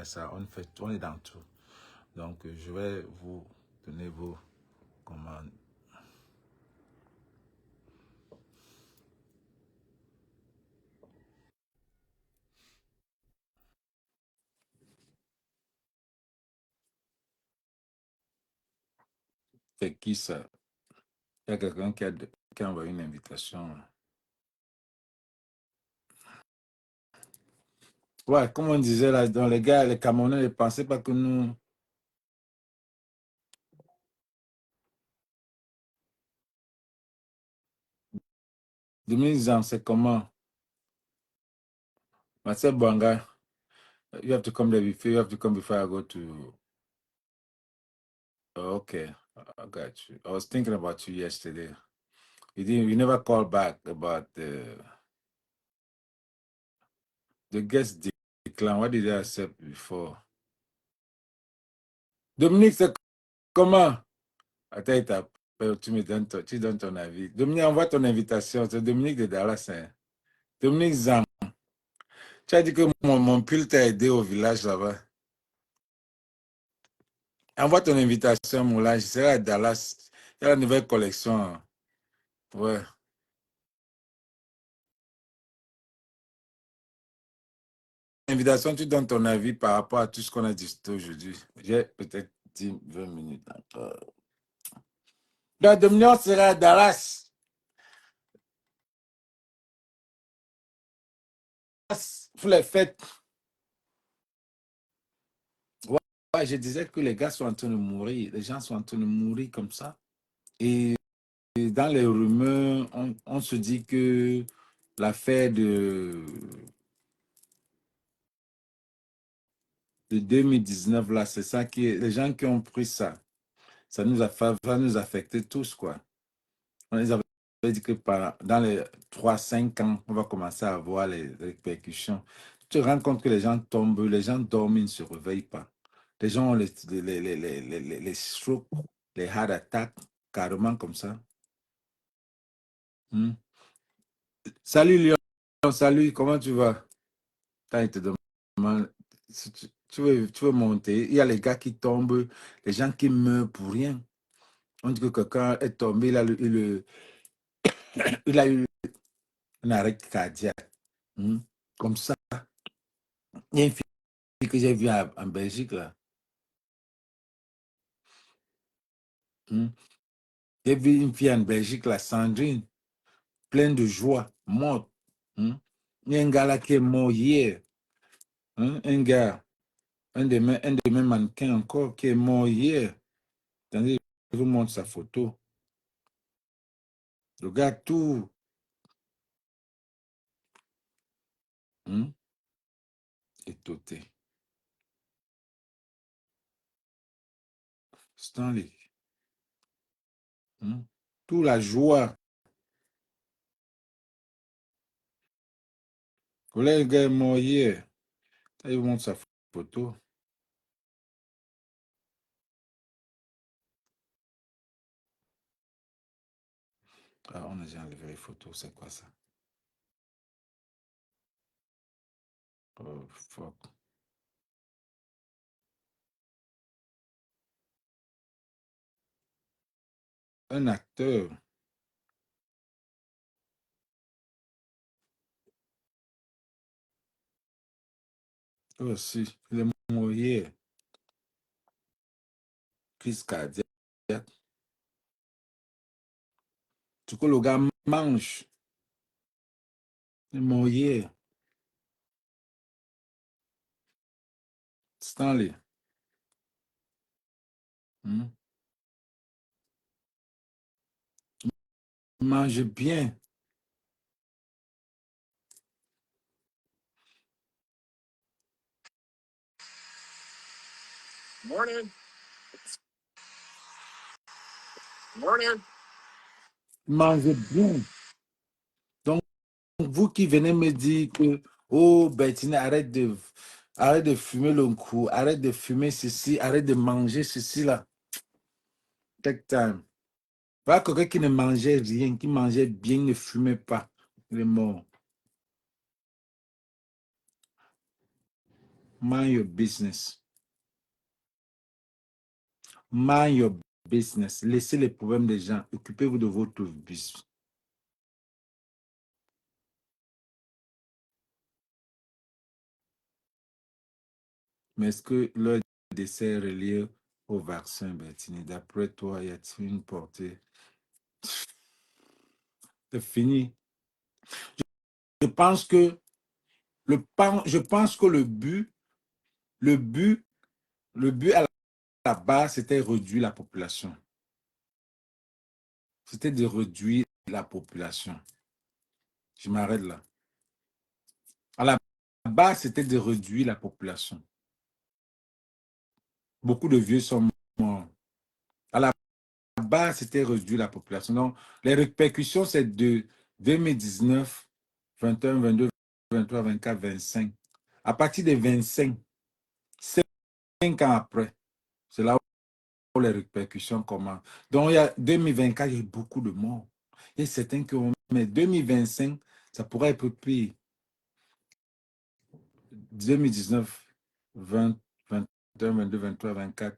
on est dans tout. Donc, je vais vous donner vos commandes. C'est qui ça? Il y a quelqu'un qui a envoyé une invitation. Ouais, comme on disait là, dans les gars, les Camerounais ne pensaient pas que nous. Dominique Zam, c'est comment? Marcel Bouanga, you have to come there before, you have to come before I go to. Oh, okay, I got you. I was thinking about you yesterday. You never called back about the guest decline. What did I accept before? Dominique, c'est comment? Attends, tu donnes ton avis. Dominique, envoie ton invitation. C'est Dominique de Dallas. Hein. Dominique Zam, tu as dit que mon pull t'a aidé au village là-bas. Envoie ton invitation, mon là. Je serai à Dallas. Il y a la nouvelle collection. Hein. Ouais. Invitation, tu donnes ton avis par rapport à tout ce qu'on a discuté aujourd'hui. J'ai peut-être 10, 20 minutes encore. Donc, Dominique sera à Dallas. Pour les fêtes. Ouais, je disais que les gars sont en train de mourir. Les gens sont en train de mourir comme ça. Et dans les rumeurs, on se dit que l'affaire de 2019, là, c'est ça qui est. Les gens qui ont pris ça, ça va nous affecter tous, quoi. On les avait dit que dans les 3 5 ans, on va commencer à voir les répercussions. Tu te rends compte que les gens tombent, les gens dorment, ils ne se réveillent pas. Les gens ont les strokes, les heart attacks, carrément comme ça. Hmm. Salut Lyon, salut, comment tu vas? Quand il te demande si tu veux monter, il y a les gars qui tombent, les gens qui meurent pour rien. On dit que quelqu'un est tombé, il a eu un arrêt cardiaque. Hmm. Comme ça. Il y a une fille que j'ai vue en Belgique, là. Hmm. J'ai vu une fille en Belgique, là, Sandrine, pleine de joie, morte. Hmm. Il y a un gars là qui est mort hier. Hein. Un gars, un de mes mannequins encore, qui est mort hier. Attendez, je vous montre sa photo. Le gars, tout. Hmm. Étouté. Stanley. Hmm. Tout la joie. Voilà, le gars est mort hier. Je vous montre sa photo. Ah, on a déjà enlevé les photos, c'est quoi ça? Oh, fuck. Un acteur. Oh, si, il est mort hier. Crise cardiaque. Du coup, le gars mange. Il est mort hier. Stanley. Hmm. Il mange bien. Morning. Morning. Il mange bien. Donc, vous qui venez me dire que, oh, Bettine, arrête de fumer le coup, arrête de fumer ceci, arrête de manger ceci là. Take time. Voilà quelqu'un qui ne mangeait rien, qui mangeait bien, ne fumait pas. Il est mort. Mind your business. Mind your business. Laissez les problèmes des gens. Occupez-vous de votre business. Mais est-ce que leur décès est relié au vaccin, Bertini, d'après toi, y a-t-il une portée? C'est fini. Je pense que je pense que le but, le but à la base, c'était réduire la population. C'était de réduire la population. Je m'arrête là. À la base, c'était de réduire la population. Beaucoup de vieux sont morts. À la base, c'était réduire la population. Donc, les répercussions, c'est de 2019, 21, 22, 23, 24, 25. À partir de 25, 5 ans après, c'est là où les répercussions commencent. Donc, il y a 2024, il y a eu beaucoup de morts. Il y a certains qui ont... Mais 2025, ça pourrait être pire. 2019, 20, 21, 22, 23, 24,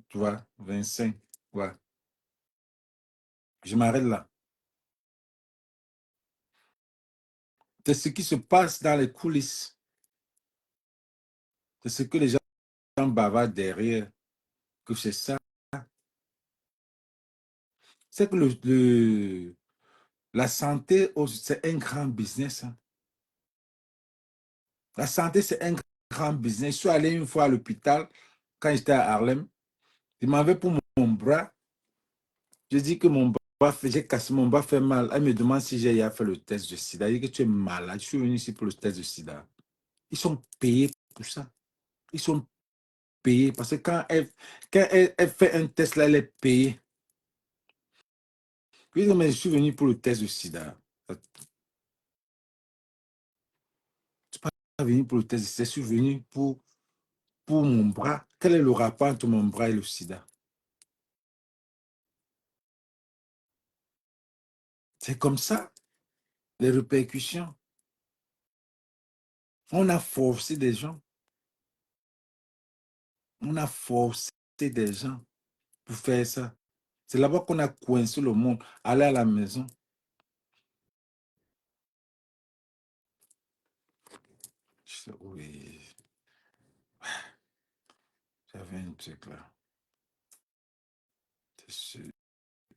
tu vois, 25. Ouais. Je m'arrête là. C'est ce qui se passe dans les coulisses. C'est ce que les gens bavardent derrière. Que c'est ça. C'est que la santé, c'est un grand business. Hein. La santé, c'est un grand business. Je suis allé une fois à l'hôpital quand j'étais à Harlem. Il m'avait pour mon bras. Je dis que mon bras, j'ai cassé mon bras, fait mal. Elle me demande si j'ai fait le test de sida. Elle dit que tu es malade. Je suis venu ici pour le test de sida. Ils sont payés pour ça. Ils sont payés parce que quand elle fait un test, là, elle est payée. Je dis, mais je suis venu pour le test de sida. Je ne suis pas venu pour le test de sida. Je suis venu pour mon bras. Quel est le rapport entre mon bras et le sida? C'est comme ça, les répercussions. On a forcé des gens. On a forcé des gens pour faire ça. C'est là-bas qu'on a coincé le monde. Aller à la maison. Oui, j'avais un truc là.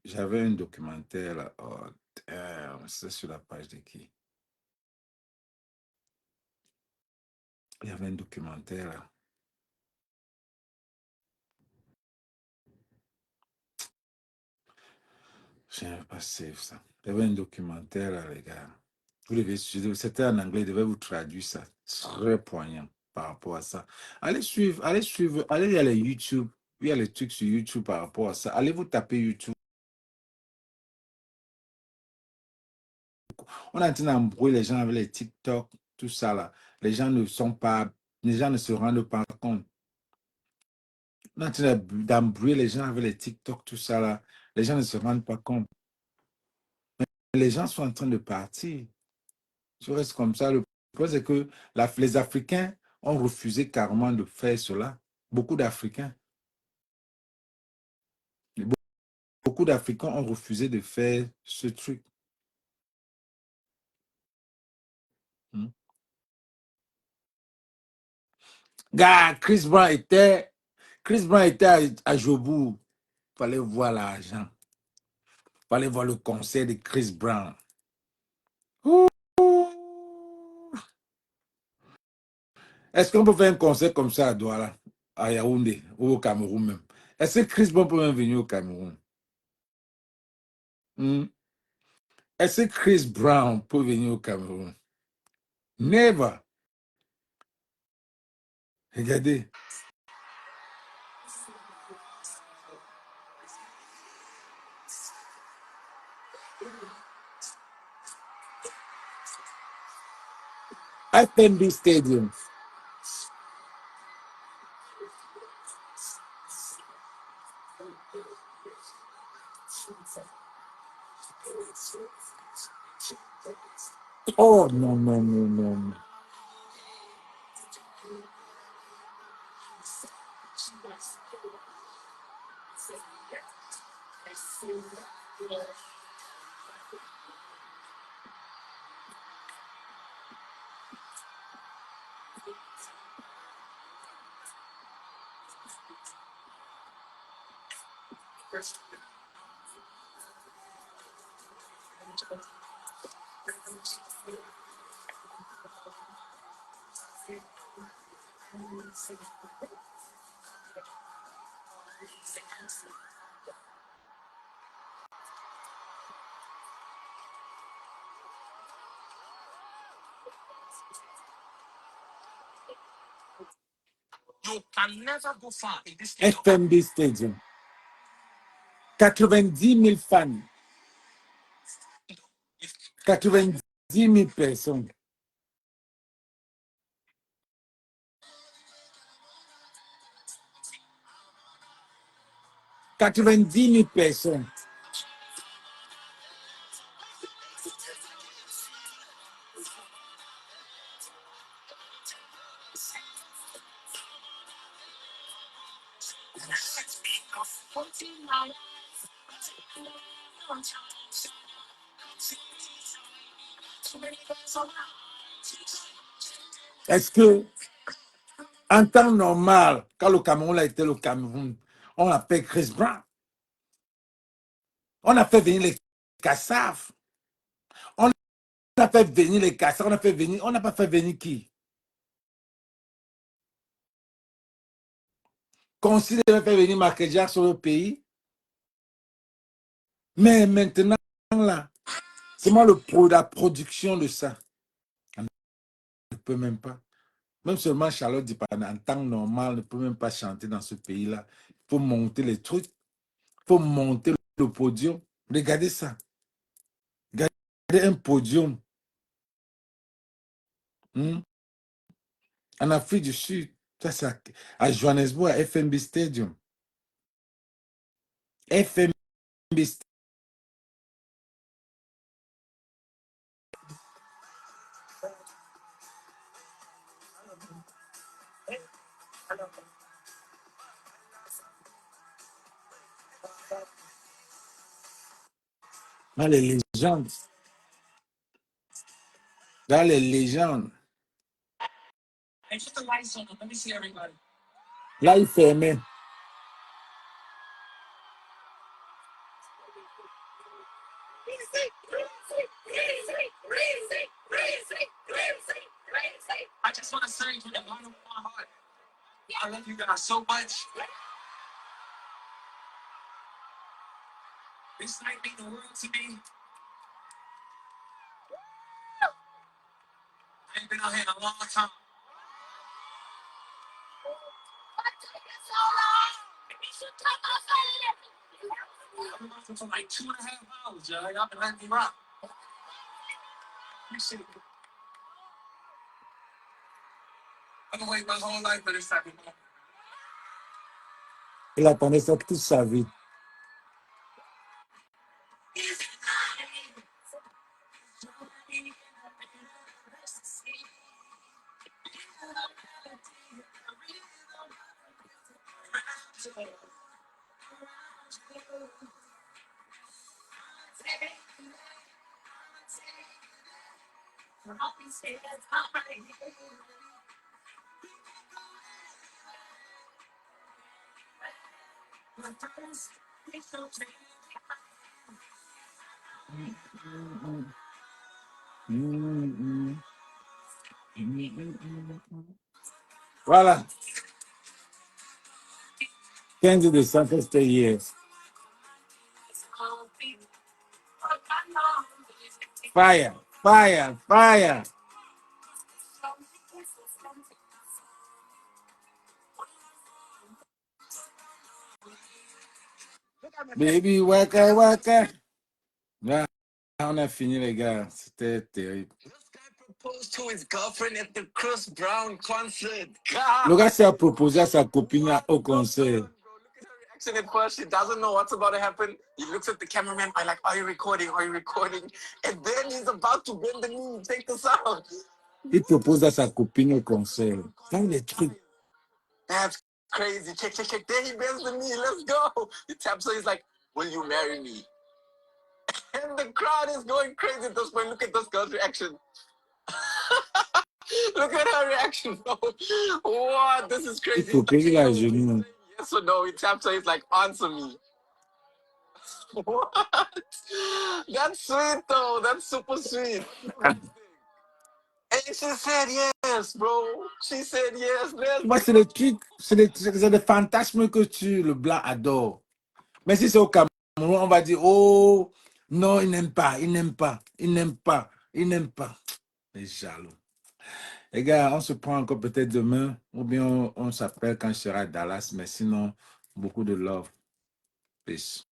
J'avais un documentaire là. Oh, c'est sur la page de qui? Il y avait un documentaire là. Je n'avais pas save ça. Il y avait un documentaire là, les gars. Vous devez, c'était en anglais, je devais vous traduire ça. Très poignant par rapport à ça. Allez suivre, allez, il y a les YouTube, il y a les trucs sur YouTube par rapport à ça. Allez vous taper YouTube. On est en train d'embrouiller les gens avec les TikTok, tout ça là. Les gens ne sont pas, les gens ne se rendent pas compte. On est en train d'embrouiller les gens avec les TikTok, tout ça là. Les gens ne se rendent pas compte. Les gens sont en train de partir. Je reste comme ça. Le problème, c'est que les Africains ont refusé carrément de faire cela. Beaucoup d'Africains. Beaucoup d'Africains ont refusé de faire ce truc. Hmm. Gars, Chris Brown était à Jobourg. Il fallait voir l'argent. Il fallait voir le concert de Chris Brown. Ouh. Est-ce qu'on peut faire un concert comme ça à Douala, à Yaoundé ou au Cameroun même? Est-ce que Chris Brown peut même venir au Cameroun? Hmm? Est-ce que Chris Brown peut venir au Cameroun? Never. Regardez. FNB Stadium. Oh non, non, non, non. FMB Stadium. 90 000 fans. 90 000 personnes. $90 000 personnes. Est-ce que, en temps normal, quand le Cameroun a été le Cameroun, on appelle Chris Brown. On a fait venir les Kassav. On a fait venir les Kassav. On n'a pas fait venir qui? Considère faire venir Michael Jackson sur le pays. Mais maintenant, là, c'est moi la production de ça. On ne peut même pas. Même seulement Charlotte Dipana, en temps normal, ne peut même pas chanter dans ce pays-là. Il faut monter les trucs. Il faut monter le podium. Regardez ça. Regardez un podium. En Afrique du Sud. Ça, c'est à Johannesburg, à FMB Stadium. FMB Stadium. Dans les légendes. Dans les légendes. Là, il fermait. I just want to say from the bottom of my heart, I love you guys so much. This night means the world to me. I ain't been out here in a long time. I've been out here for like 2.5 hours, y'all. Y'all been letting me rock. Appreciate it. I've been waiting my whole life for this type of moment. Il attendait ça toute sa vie. Voilà. 15 décembre, c'était hier. Fire, fire, fire. Baby, waka, waka. Là, on a fini, les gars. C'était terrible. This guy proposed to his girlfriend at the Chris Brown concert. God. Le gars s'est proposé à sa copine au concert. Look at her reaction at first. She doesn't know what's about to happen. He looks at the cameraman. I'm like, are you recording? Are you recording? And then he's about to bend the knee. Take this out. Il propose à sa copine au concert. Ça, les trucs. That's crazy. Check, check, check. There he bends the knee. Let's go. He taps her. He's like, will you marry me? And the crowd is going crazy at this point. Look at this girl's reaction. Look at her reaction, bro. What? This is crazy. Il propose à genoux. Yes or no? He taps her. He's like, answer me. What? That's sweet though. That's super sweet. And she said yes, bro. She said yes. Moi, c'est des trucs, c'est des fantasmes que le blanc adore. Mais si c'est au Cameroun, on va dire, oh, non, il n'aime pas, il n'aime pas, il n'aime pas, il n'aime pas. Les jaloux. Les gars, on se prend encore peut-être demain, ou bien on s'appelle quand je serai à Dallas, mais sinon, beaucoup de love. Peace.